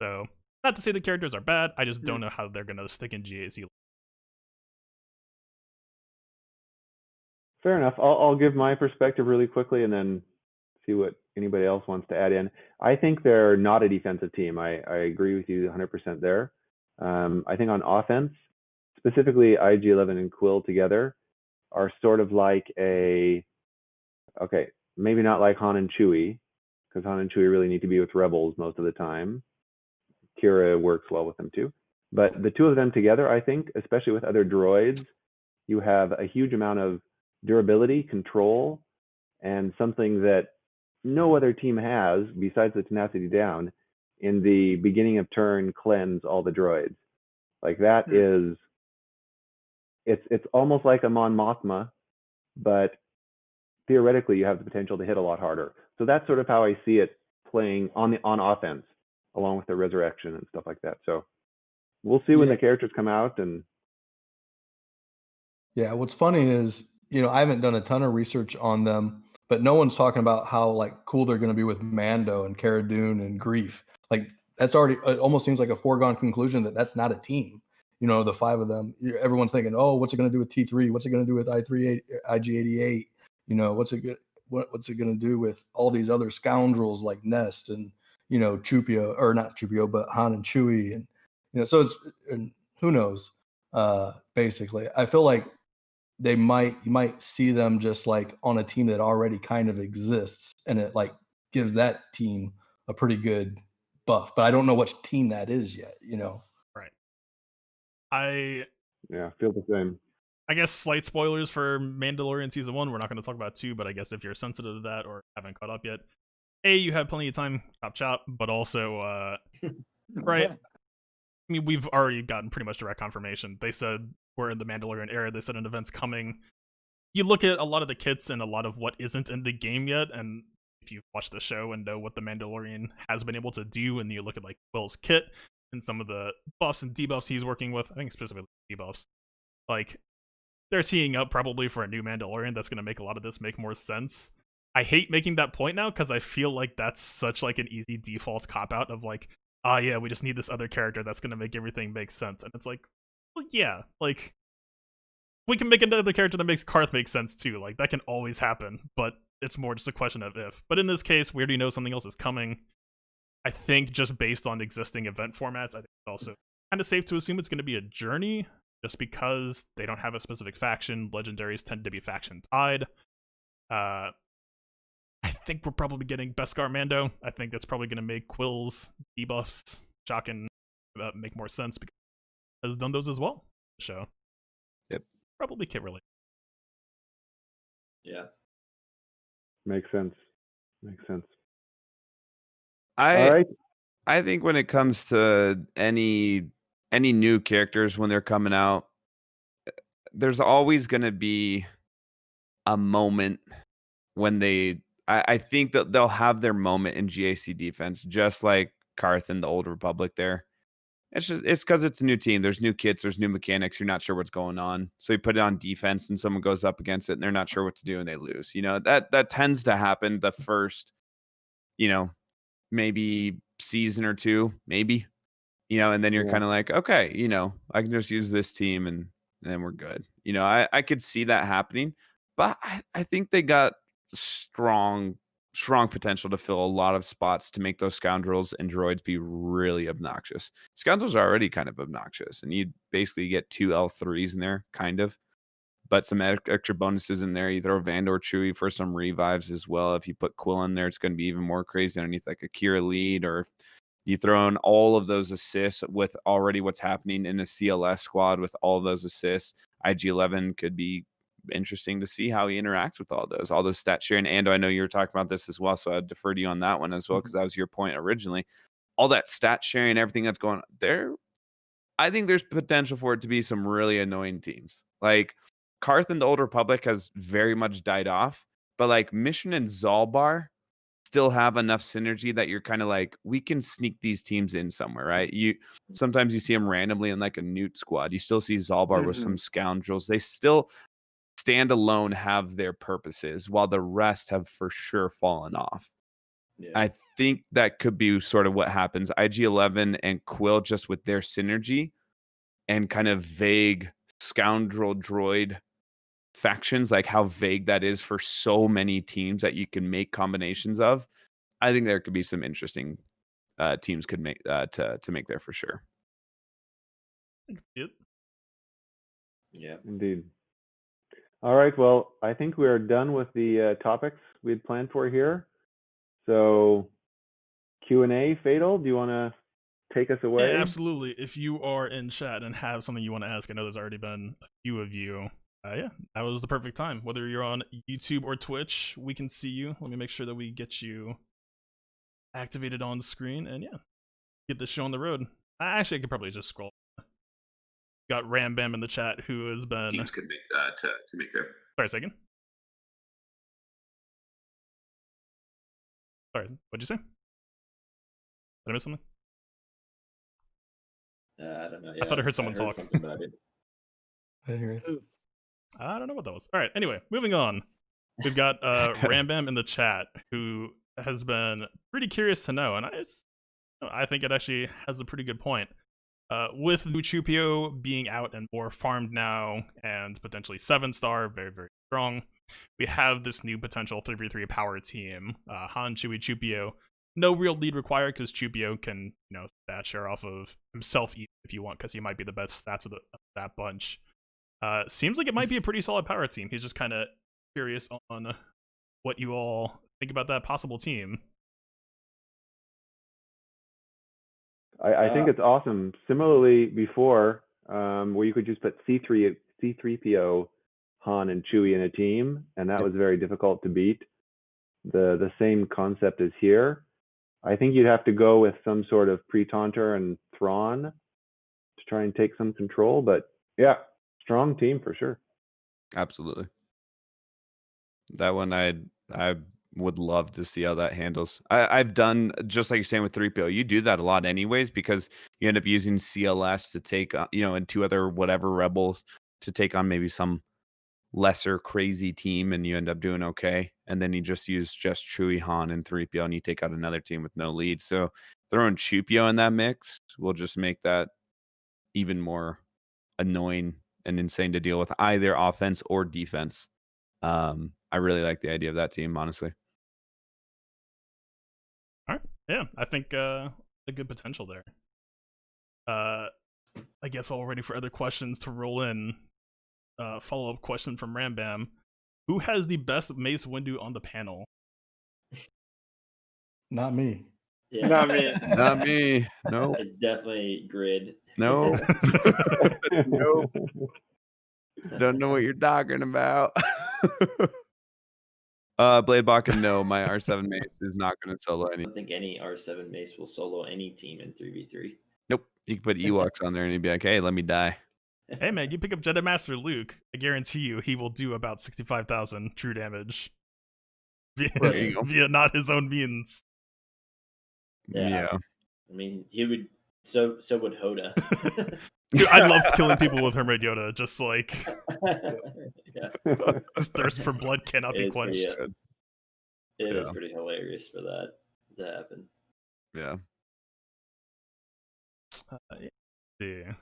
So, not to say the characters are bad. I just don't know how they're gonna stick in GAC. Fair enough. I'll give my perspective really quickly and then see what anybody else wants to add in. I think they're not a defensive team. I agree with you 100% there. I think on offense, specifically IG-11 and Kuill together are sort of like maybe not like Han and Chewie, because Han and Chewie really need to be with Rebels most of the time. Kira works well with them too. But the two of them together, I think, especially with other droids, you have a huge amount of durability, control, and something that no other team has besides the Tenacity Down in the beginning of turn cleanse all the droids. Like that is, it's almost like a Mon Mothma, but theoretically you have the potential to hit a lot harder. So that's sort of how I see it playing on offense, along with the resurrection and stuff like that. So we'll see when the characters come out. And yeah, what's funny is, I haven't done a ton of research on them, but no one's talking about how like cool they're going to be with Mando and Cara Dune and Grief. Like that's already, it almost seems like a foregone conclusion that that's not a team. The 5 of them. Everyone's thinking, oh, what's it going to do with T3? What's it going to do with IG-88? What's it going to do with all these other scoundrels like Nest and Chupio, or not Chupio, but Han and Chewie, and so it's, and who knows. Basically, I feel like you might see them just like on a team that already kind of exists, and it like gives that team a pretty good buff. But I don't know which team that is yet. Right. I feel the same. I guess slight spoilers for Mandalorian season 1. We're not going to talk about 2, but I guess if you're sensitive to that or haven't caught up yet, you have plenty of time, chop, but also, right? I mean, we've already gotten pretty much direct confirmation. They said we're in the Mandalorian era. They said an event's coming. You look at a lot of the kits and a lot of what isn't in the game yet, and if you've watched the show and know what the Mandalorian has been able to do, and you look at like Quill's kit and some of the buffs and debuffs he's working with, I think specifically debuffs, like they're teeing up probably for a new Mandalorian that's going to make a lot of this make more sense. I hate making that point now because I feel like that's such like an easy default cop out of like, yeah, we just need this other character that's going to make everything make sense. And it's like, well, yeah, like we can make another character that makes Karth make sense too. Like that can always happen, but it's more just a question of if. But in this case, we already know something else is coming. I think just based on existing event formats, I think it's also kind of safe to assume it's going to be a journey, just because they don't have a specific faction. Legendaries tend to be faction tied. I think we're probably getting Beskar Mando. I think that's probably going to make Quill's debuffs, Jockin, make more sense because has done those as well. So, yep, probably kit related. Yeah, makes sense. I think when it comes to any new characters when they're coming out, there's always going to be a moment when I think that they'll have their moment in GAC defense, just like Karth in the Old Republic there. It's because it's a new team. There's new kits, there's new mechanics. You're not sure what's going on. So you put it on defense and someone goes up against it and they're not sure what to do and they lose. That tends to happen the first, maybe season or two, maybe. And then you're kind of like, okay, I can just use this team and then we're good. I could see that happening, but I think they got strong potential to fill a lot of spots to make those scoundrels and droids be really obnoxious. Scoundrels are already kind of obnoxious, and you basically get 2 L3s in there, kind of. But some extra bonuses in there. You throw Vandor Chewie for some revives as well. If you put Kuill in there, it's going to be even more crazy underneath like a Kira lead, or you throw in all of those assists with already what's happening in a CLS squad with all those assists. IG-11 could be interesting to see how he interacts with all those stat sharing. And I know you were talking about this as well, so I'd defer to you on that one as well, because that was your point originally. All that stat sharing, everything that's going on there, I think there's potential for it to be some really annoying teams. Like Karth in the Old Republic has very much died off, but like Mission and Zalbar still have enough synergy that you're kind of like, we can sneak these teams in somewhere, right? Sometimes you see them randomly in like a Newt squad. You still see Zalbar with some scoundrels. They still stand alone, have their purposes, while the rest have for sure fallen off. Yeah. I think that could be sort of what happens. IG-11 and Kuill, just with their synergy and kind of vague scoundrel droid factions, like how vague that is for so many teams that you can make combinations of. I think there could be some interesting teams could make to make there for sure. Yep. Yeah, indeed. All right, well, I think we are done with the topics we had planned for here. So Q&A, Fatal, do you want to take us away? Yeah, absolutely. If you are in chat and have something you want to ask, I know there's already been a few of you. Yeah, that was the perfect time. Whether you're on YouTube or Twitch, we can see you. Let me make sure that we get you activated on the screen, and yeah, get this show on the road. Actually, I could probably just scroll. Got Ram Bam in the chat, who has been teams could make to make their. Sorry a second. Sorry, what'd you say? Did I miss something? I don't know. I thought I heard someone talk. Something, but I didn't. I hear you. I don't know what that was. All right, anyway, moving on. We've got Rambam in the chat who has been pretty curious to know, and I think it actually has a pretty good point. With Luchupio being out and more farmed now, and potentially 7-star, very, very strong, we have this new potential 3v3 power team. Han, Chewy, Chupio. No real lead required because Chupio can, stat share off of himself if you want, because he might be the best stats of that bunch. Seems like it might be a pretty solid power team. He's just kind of curious on what you all think about that possible team. I think it's awesome. Similarly, before, where you could just put C3PO, Han, and Chewie in a team, and that was very difficult to beat. The same concept is here. I think you'd have to go with some sort of Pre-Taunter and Thrawn to try and take some control, but yeah, strong team for sure. Absolutely. That one I would love to see how that handles. I've done, just like you're saying with 3PO, you do that a lot anyways, because you end up using CLS to take, and 2 other whatever rebels to take on maybe some lesser crazy team, and you end up doing okay. And then you just use Chewie, Han, and 3PO, and you take out another team with no lead. So throwing Chupio in that mix will just make that even more annoying and insane to deal with, either offense or defense. I really like the idea of that team, honestly. All right. Yeah, I think a good potential there. I guess while we're waiting for other questions to roll in, follow-up question from Rambam. Who has the best Mace Windu on the panel? Not me. Yeah. Not me. Not me. No. It's definitely Grid. No. Nope. Don't know what you're talking about. Bladebach, and no, my R7 Mace is not going to solo I any. don't think any R7 Mace will solo any team in 3v3. Nope. You can put Ewoks on there and he'd be like, hey, let me die. Hey man, you pick up Jedi Master Luke, I guarantee you he will do about 65,000 true damage via not his own means. Yeah. I mean, he would. So would Hoda. Dude, I love killing people with Hermit Yoda. Just like Yeah. his thirst for blood cannot be It's pretty, quenched. It is pretty hilarious for that to happen. Yeah. Yeah.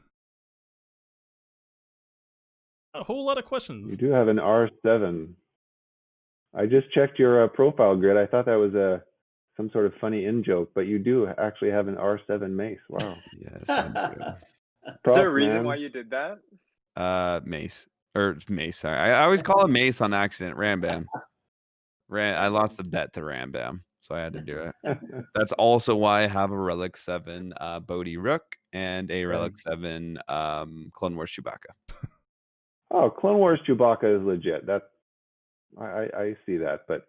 A whole lot of questions. You do have an R7. I just checked your profile grid. I thought that was some sort of funny in-joke, but you do actually have an R7 Mace. Wow. Yes, I do. Is there a reason man. why you did that? Mace. Or Mace, sorry. I always call him Mace on accident. Rambam. I lost the bet to Rambam, so I had to do it. That's also why I have a Relic 7 Bodhi Rook and a Relic 7 Clone Wars Chewbacca. Oh, Clone Wars Chewbacca is legit. I see that, but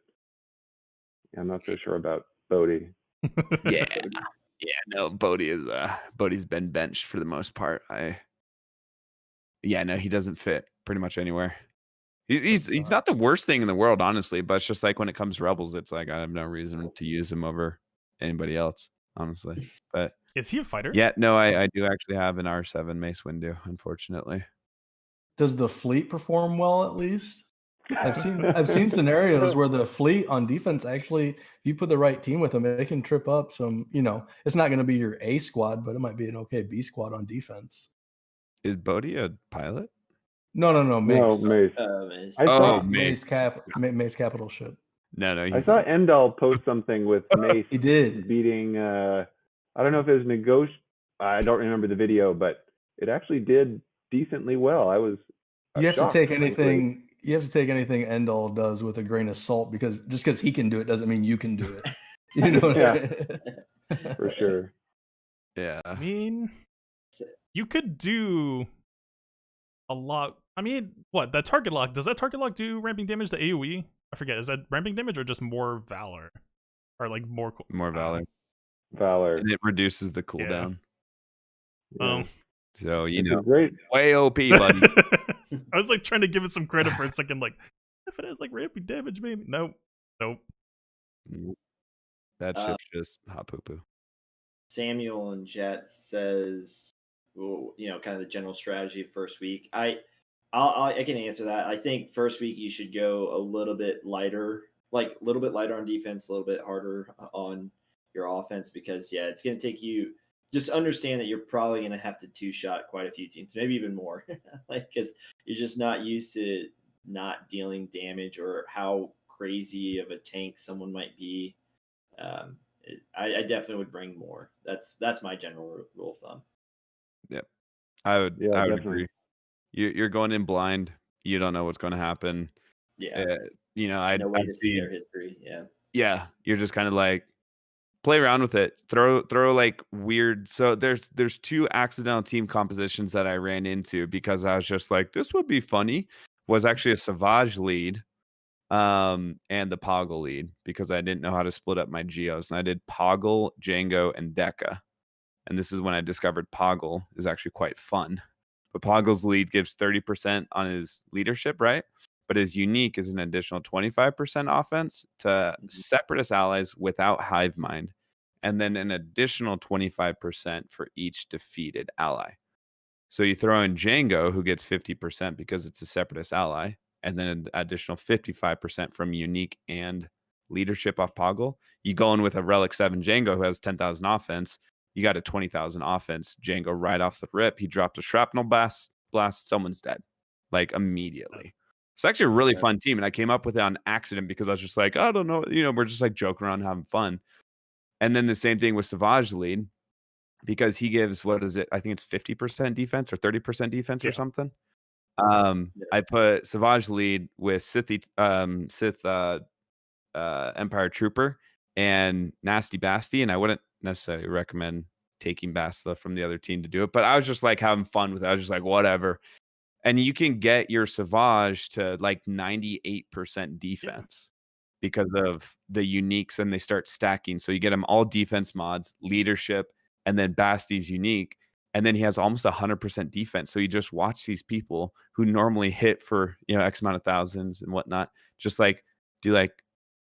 I'm not so sure about Bodhi. Yeah. No, Bodhi's been benched for the most part. He doesn't fit pretty much anywhere. He's not the worst thing in the world, honestly, but it's just like when it comes to Rebels, it's like I have no reason to use him over anybody else, honestly. But is he a fighter? Yeah, no, I do actually have an R7 Mace Windu, unfortunately. Does the fleet perform well at least? I've seen scenarios where the fleet on defense actually, if you put the right team with them, it can trip up some, it's not going to be your A squad, but it might be an okay B squad on defense. Is Bodhi a pilot? No, Mace. No, Mace. Mace capital ship. No. I saw Endal post something with Mace. He did beating. I don't know if it was I don't remember the video, but it actually did decently well. I was. You have to take anything Endal does with a grain of salt, because just because he can do it doesn't mean you can do it. You know what I mean? For sure. Yeah. I mean, you could do a lot. I mean, what? That target lock, does that target lock do ramping damage to AoE? I forget. Is that ramping damage or just more Valor? Or like more Valor. Valor. And it reduces the cooldown. Yeah. So, great. Way OP, buddy. I was like trying to give it some credit for a second, like, if it has like ramping damage, maybe. Nope. That ship's just hot poo poo. Samuel and Jet says, well, kind of the general strategy of first week. I can answer that. I think first week you should go a little bit lighter, like a little bit lighter on defense, a little bit harder on your offense, because it's going to take you. Just understand that you're probably going to have to two-shot quite a few teams, maybe even more, because you're just not used to not dealing damage or how crazy of a tank someone might be. I definitely would bring more. That's my general rule of thumb. Yep, I would definitely agree. You're going in blind. You don't know what's going to happen. Yeah, I'd to see see their history. Yeah, you're just kind of like play around with it. Throw like weird. So there's 2 accidental team compositions that I ran into because I was just like, this would be funny. Was actually a Savage lead, and the Poggle lead, because I didn't know how to split up my geos, and I did Poggle, Django, and Deca. And this is when I discovered Poggle is actually quite fun. But Poggle's lead gives 30% on his leadership, right? But his unique is an additional 25% offense to separatist allies without hive mind, and then an additional 25% for each defeated ally. So you throw in Django, who gets 50% because it's a separatist ally, and then an additional 55% from unique and leadership off Poggle. You go in with a Relic 7 Django who has 10,000 offense. You got a 20,000 offense Django right off the rip. He dropped a shrapnel blast, someone's dead, like immediately. It's actually a really fun team, and I came up with it on accident because I was just like, I don't know, we're just like joking around, having fun. And then the same thing with Savage lead, because he gives, what is it? I think it's 50% defense or 30% defense or something. I put Savage lead with Sith Empire Trooper and Nasty Basti, and I wouldn't necessarily recommend taking Basta from the other team to do it, but I was just like having fun with it. I was just like, whatever. And you can get your Savage to like 98% defense because of the uniques, and they start stacking. So you get them all defense mods, leadership, and then Basti's unique. And then he has almost 100% defense. So you just watch these people who normally hit for, X amount of thousands and whatnot, just like do like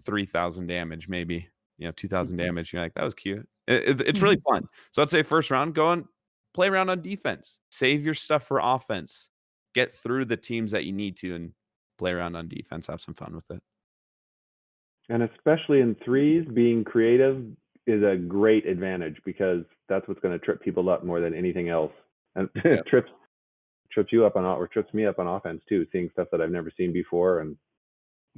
3,000 damage, maybe, 2,000 damage. You're like, that was cute. It's really fun. So I'd say first round, go and play around on defense. Save your stuff for offense. Get through the teams that you need to and play around on defense. Have some fun with it. And especially in threes, being creative is a great advantage, because that's what's going to trip people up more than anything else. And trips you up on, or trips me up on offense too, seeing stuff that I've never seen before. And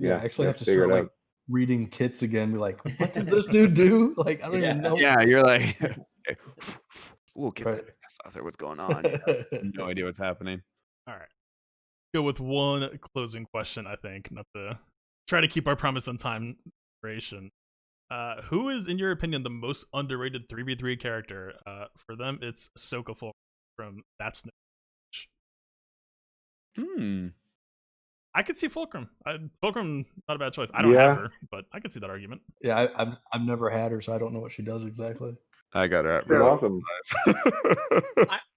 I actually have to start like reading kits again. Be like, what did this dude do? Like, I don't even know. Yeah, you're like, we'll get that ass out there. What's going on? No idea what's happening. All right. Go with one closing question, I think, not to try to keep our promise on time duration. Who is, in your opinion, the most underrated 3v3 character? For them, it's Ahsoka Fulcrum from That's No. I could see Fulcrum. Fulcrum, not a bad choice. I don't have her, but I could see that argument. Yeah, I've never had her, so I don't know what she does exactly. I got her. So awesome.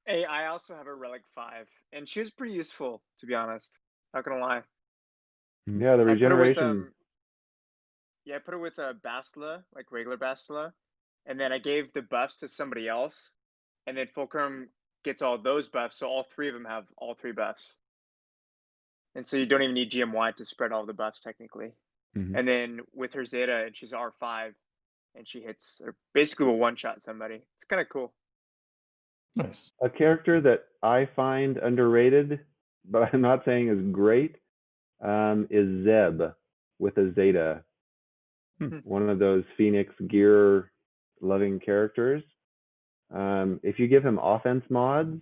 I also have a Relic 5, and she was pretty useful, to be honest. Not gonna lie. Yeah, the regeneration. I put her with Bastila, like regular Bastila, and then I gave the buffs to somebody else, and then Fulcrum gets all those buffs, so all 3 of them have all 3 buffs. And so you don't even need GMY to spread all the buffs, technically. And then with her Zeta, and she's R5, and she hits, or basically will one-shot somebody. It's kind of cool. Nice. A character that I find underrated, but I'm not saying is great, is Zeb with a Zeta. One of those Phoenix gear loving characters. If you give him offense mods,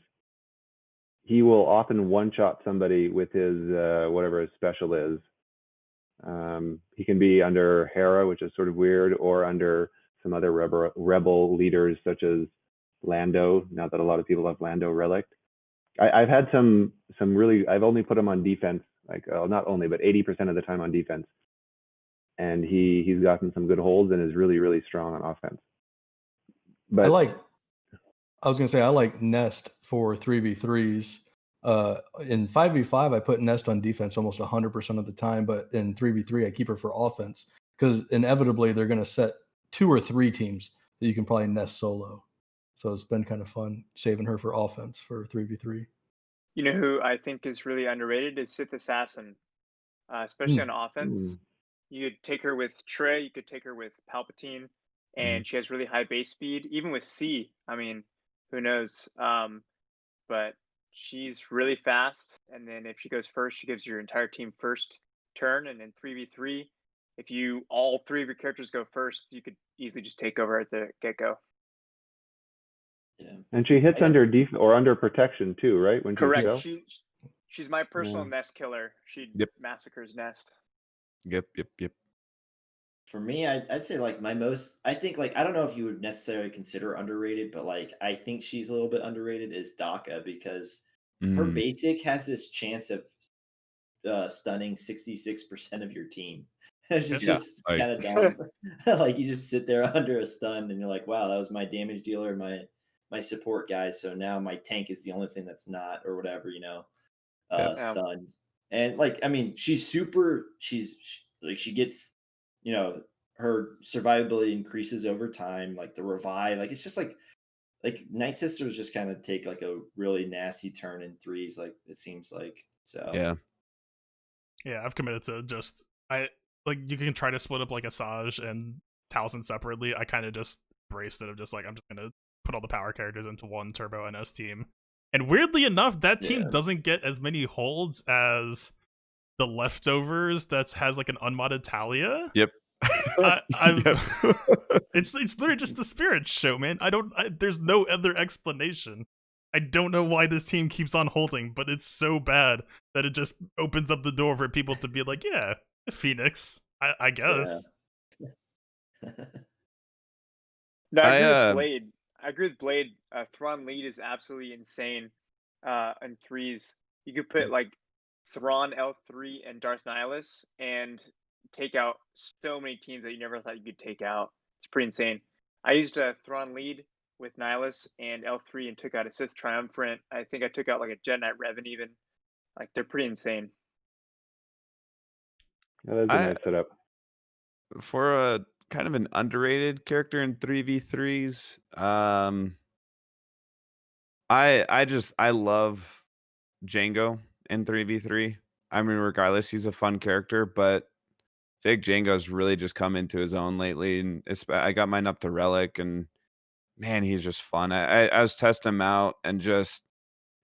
he will often one-shot somebody with his whatever his special is. He can be under Hera, which is sort of weird, or under some other rebel leaders such as Lando. Now that a lot of people have Lando Relic, I've had some really. I've only put him on defense, like not only, but 80% of the time on defense, and he's gotten some good holds and is really, really strong on offense. But I was gonna say I like Nest for 3v3s. In 5v5, I put Nest on defense almost 100% of the time, but in 3v3, I keep her for offense because inevitably they're gonna set 2 or 3 teams that you can probably nest solo. So it's been kind of fun saving her for offense for 3v3. You know who I think is really underrated is Sith Assassin, especially on offense. You could take her with Trey, you could take her with Palpatine, and she has really high base speed. Even with C, I mean, who knows? But she's really fast, and then if she goes first, she gives your entire team first turn, and in 3v3, if you all 3 of your characters go first, you could easily just take over at the get-go. Yeah. And she hits under under protection too, right? When Correct. She's She's my personal nest killer. She massacres nest. Yep. For me, I'd say like I think like I don't know if you would necessarily consider underrated, but like I think she's a little bit underrated is Daka because her basic has this chance of stunning 66% of your team. It's just kind of dumb. Like you just sit there under a stun and you're like, wow, that was my damage dealer, my support guy. So now my tank is the only thing that's not, or whatever, stunned. And like, I mean, she gets, her survivability increases over time, like the revive, like it's just like Night Sisters just kind of take like a really nasty turn in 3s, like it seems like. So yeah, I've committed to you can try to split up like Asajj and Taliesin separately. I kind of just braced it of just like I'm just gonna put all the power characters into one Turbo NS team. And weirdly enough, that team doesn't get as many holds as the Leftovers that has like an unmodded Talia. Yep. It's literally just the Spirit show, man. There's no other explanation. I don't know why this team keeps on holding, but it's so bad that it just opens up the door for people to be like, yeah, Phoenix, I guess. No, I agree with Blade. I agree with Blade. Thrawn lead is absolutely insane in 3s. You could put like Thrawn L3 and Darth Nihilus and take out so many teams that you never thought you could take out. It's pretty insane. I used a Thrawn lead with Nihilus and L3 and took out a Sith Triumphant. I think I took out like a Jedi Knight Revan even. Like they're pretty insane. Yeah, that's a nice setup. For a kind of an underrated character in 3v3s, I love Django in 3v3. I mean, regardless, he's a fun character, but I think Django's really just come into his own lately. And I got mine up to Relic, and man, he's just fun. I was testing him out, and just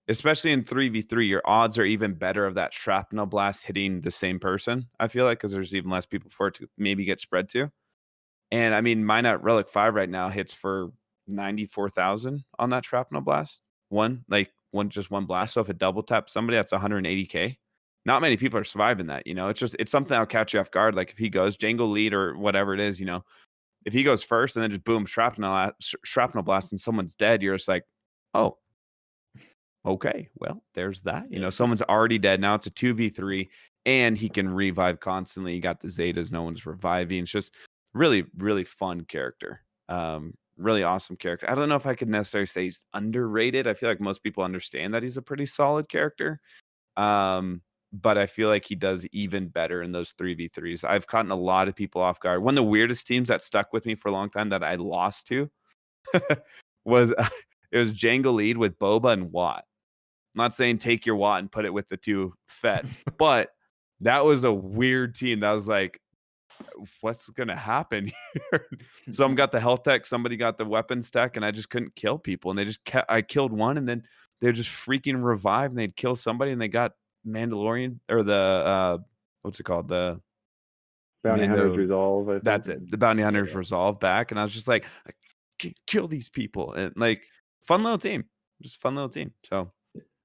especially in 3v3, your odds are even better of that shrapnel blast hitting the same person, I feel like, because there's even less people for it to maybe get spread to. And I mean, mine at Relic 5 right now hits for 94,000 on that shrapnel blast. One blast. So if it double taps somebody, that's 180K. Not many people are surviving that, it's something that'll catch you off guard. Like if he goes Django lead or whatever it is, if he goes first and then just boom, shrapnel blast and someone's dead, you're just like, oh, okay, well, there's that. Someone's already dead. Now it's a 2v3 and he can revive constantly. You got the Zetas, no one's reviving. It's just really, really fun character. Really awesome character. I don't know if I could necessarily say he's underrated. I feel like most people understand that he's a pretty solid character. But I feel like he does even better in those 3v3s. I've caught a lot of people off guard. One of the weirdest teams that stuck with me for a long time that I lost to was it was Django lead with Boba and Watt. I'm not saying take your Watt and put it with the 2 Fets, but that was a weird team. That was like, what's gonna happen here? Some got the health tech, somebody got the weapons tech, and I just couldn't kill people. And they just I killed one, and then they're just freaking revived, and they'd kill somebody, and they got Mandalorian or the what's it called, the Bounty Hunters Resolve, I think. That's it, the Bounty Hunters Resolve back. And I was just like, I can't kill these people. And like, fun little team, just fun little team. So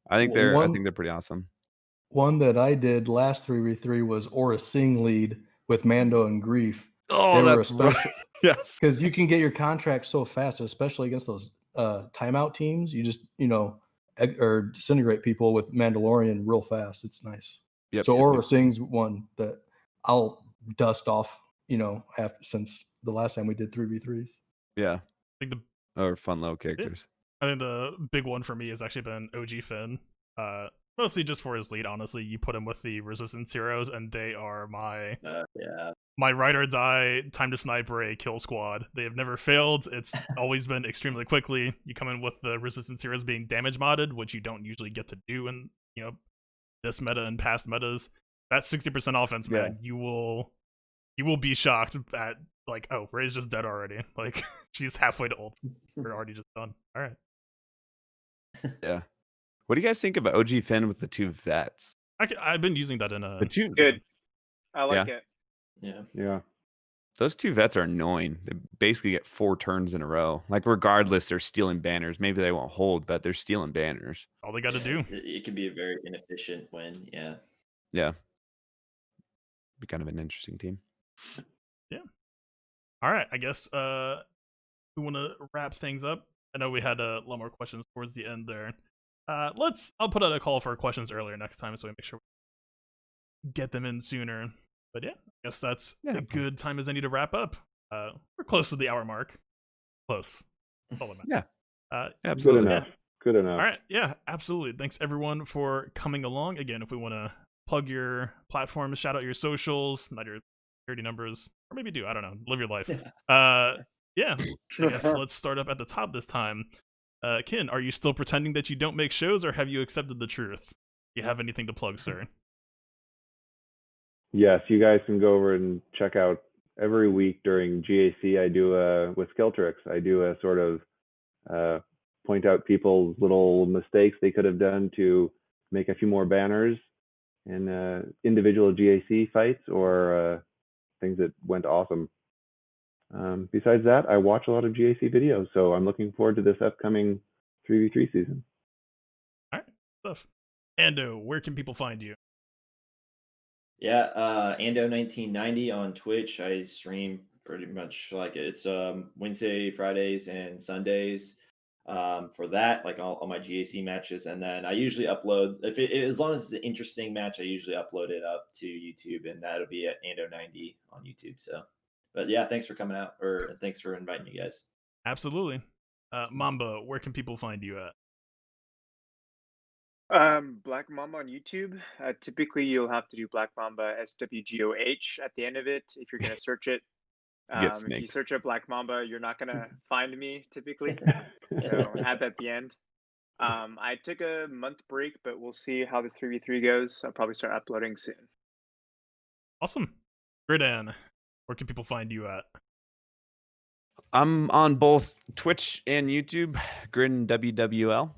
I think they're pretty awesome. One that I did last 3v3 was Aura Singh lead with Mando and Grief. Oh, that's right. Yes, because you can get your contracts so fast, especially against those timeout teams. You just or disintegrate people with Mandalorian real fast. It's nice. Aura Singh's one that I'll dust off, since the last time we did 3v3s. Yeah. Or fun little characters. I think the big one for me has actually been OG Finn. mostly just for his lead. Honestly, you put him with the resistance heroes, and they are my Yeah. my ride or die time to snipe a kill squad. They have never failed. It's always been extremely quickly. You come in with the resistance heroes being damage modded, which you don't usually get to do in this meta and past metas. That's 60% offense, man. You will be shocked at like, oh, Ray's just dead already. Like she's halfway to ult. We're already just done. All right. Yeah. What do you guys think of OG Finn with the 2 vets? I've been using that in a The 2 Good. I like it. Yeah. Those 2 vets are annoying. They basically get 4 turns in a row. Like regardless, they're stealing banners. Maybe they won't hold, but they're stealing banners. All they got to do. It can be a very inefficient win. Yeah. Yeah. Be kind of an interesting team. Yeah. All right. I guess we want to wrap things up. I know we had a lot more questions towards the end there. I'll put out a call for questions earlier next time so we make sure we get them in sooner. But yeah, I guess that's a good time as any to wrap up. We're close to the hour mark. Close. That's all that matters. Yeah. Absolutely. Good enough. Good enough. All right. Yeah, absolutely. Thanks everyone for coming along. Again, if we want to plug your platforms, shout out your socials, not your security numbers, or maybe do. I don't know. Live your life. Yeah. I guess let's start up at the top this time. Kin, are you still pretending that you don't make shows, or have you accepted the truth? Do you have anything to plug, sir? Yes, you guys can go over and check out every week during GAC. I do with Skilltrix. I do a sort of point out people's little mistakes they could have done to make a few more banners in individual GAC fights or things that went awesome. Besides that, I watch a lot of GAC videos, so I'm looking forward to this upcoming 3v3 season. All right, stuff. Ando, where can people find you? Yeah, Ando1990 on Twitch. I stream pretty much like it's Wednesday, Fridays, and Sundays. For that, like all my GAC matches, and then I usually upload as long as it's an interesting match, I usually upload it up to YouTube, and that'll be at Ando90 on YouTube. So, but yeah, thanks for coming out, or thanks for inviting me, guys. Absolutely. Mamba, where can people find you at? Black Mamba on YouTube. Typically, you'll have to do Black Mamba SWGOH at the end of it if you're gonna search it. If you search up Black Mamba, you're not gonna find me typically. So add that at the end. I took a month break, but we'll see how this 3v3 goes. I'll probably start uploading soon. Awesome. Gridan, where can people find you at? I'm on both Twitch and YouTube, Grin WWL.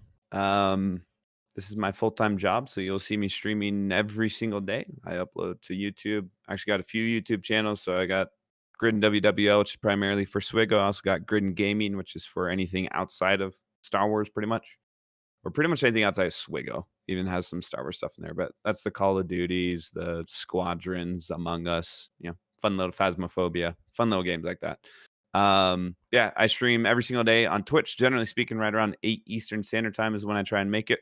This is my full-time job, so you'll see me streaming every single day. I upload to YouTube. I actually got a few YouTube channels, so I got Grid WWL, which is primarily for Swiggo. I also got Grid Gaming, which is for anything outside of Star Wars, pretty much. Or pretty much anything outside of Swiggo. Even has some Star Wars stuff in there, but that's the Call of Duties, the Squadrons, Among Us, fun little Phasmophobia, fun little games like that. Yeah, I stream every single day on Twitch, generally speaking, right around 8 Eastern Standard Time is when I try and make it.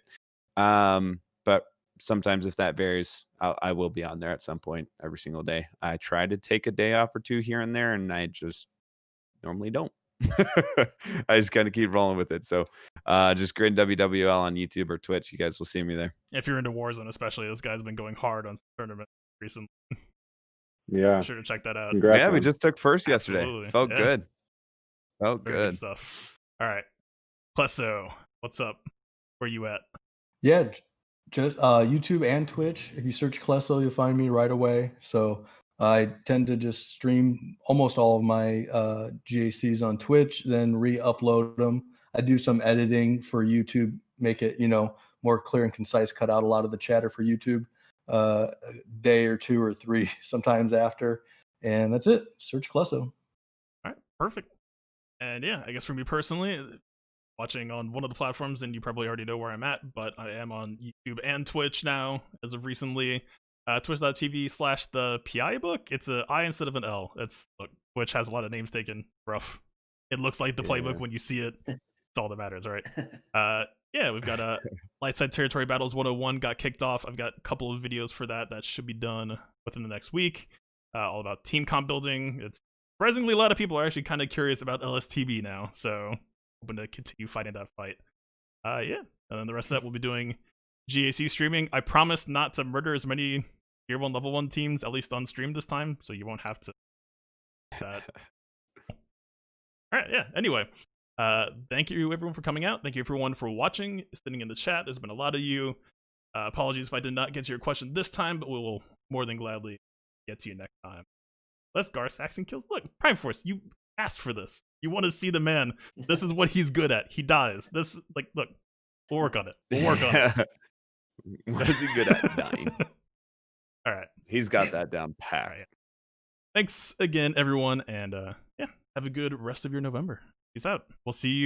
But sometimes if that varies, I will be on there at some point every single day. I try to take a day off or two here and there, and I just normally don't. I just kind of keep rolling with it. So just Grid WWL on YouTube or Twitch. You guys will see me there. If you're into Warzone, especially, this guy's been going hard on tournament recently. Yeah. Be sure to check that out. Congrats, yeah, we man. just took first Absolutely. yesterday. Felt good. Felt Very good. stuff. All right. Plesso, what's up? Where you at? Yeah, just YouTube and Twitch. If you search Klesso, you'll find me right away. So I tend to just stream almost all of my GACs on Twitch, then re-upload them. I do some editing for YouTube, make it more clear and concise. Cut out a lot of the chatter for YouTube. A day or 2 or 3 sometimes after, and that's it. Search Klesso. All right, perfect. And yeah, I guess for me personally, watching on one of the platforms, and you probably already know where I'm at, but I am on YouTube and Twitch now as of recently. Twitch.tv/the PI book. It's an I instead of an L. Look, Twitch has a lot of names taken. Rough. It looks like the playbook when you see it. It's all that matters, right? Yeah, we've got Lightside Territory Battles 101 got kicked off. I've got a couple of videos for that should be done within the next week. All about team comp building. It's surprisingly a lot of people are actually kind of curious about LSTB now, so hoping to continue fighting that fight. Yeah, and then the rest of that we'll be doing GAC streaming. I promise not to murder as many Tier 1 level 1 teams, at least on stream this time, so you won't have to that. Alright, yeah, anyway. Thank you everyone for coming out. Thank you everyone for watching, sitting in the chat. There's been a lot of you. Apologies if I did not get to your question this time, but we will more than gladly get to you next time. Let's Gar Saxon kills. Look, Prime Force, you asked for this. You want to see the man. This is what he's good at. He dies. This, like, look, we'll work on it. We'll work on it. What is he good at? Dying. All right. He's got that down pat. All right. Thanks again, everyone, and yeah, have a good rest of your November. Peace out. We'll see you.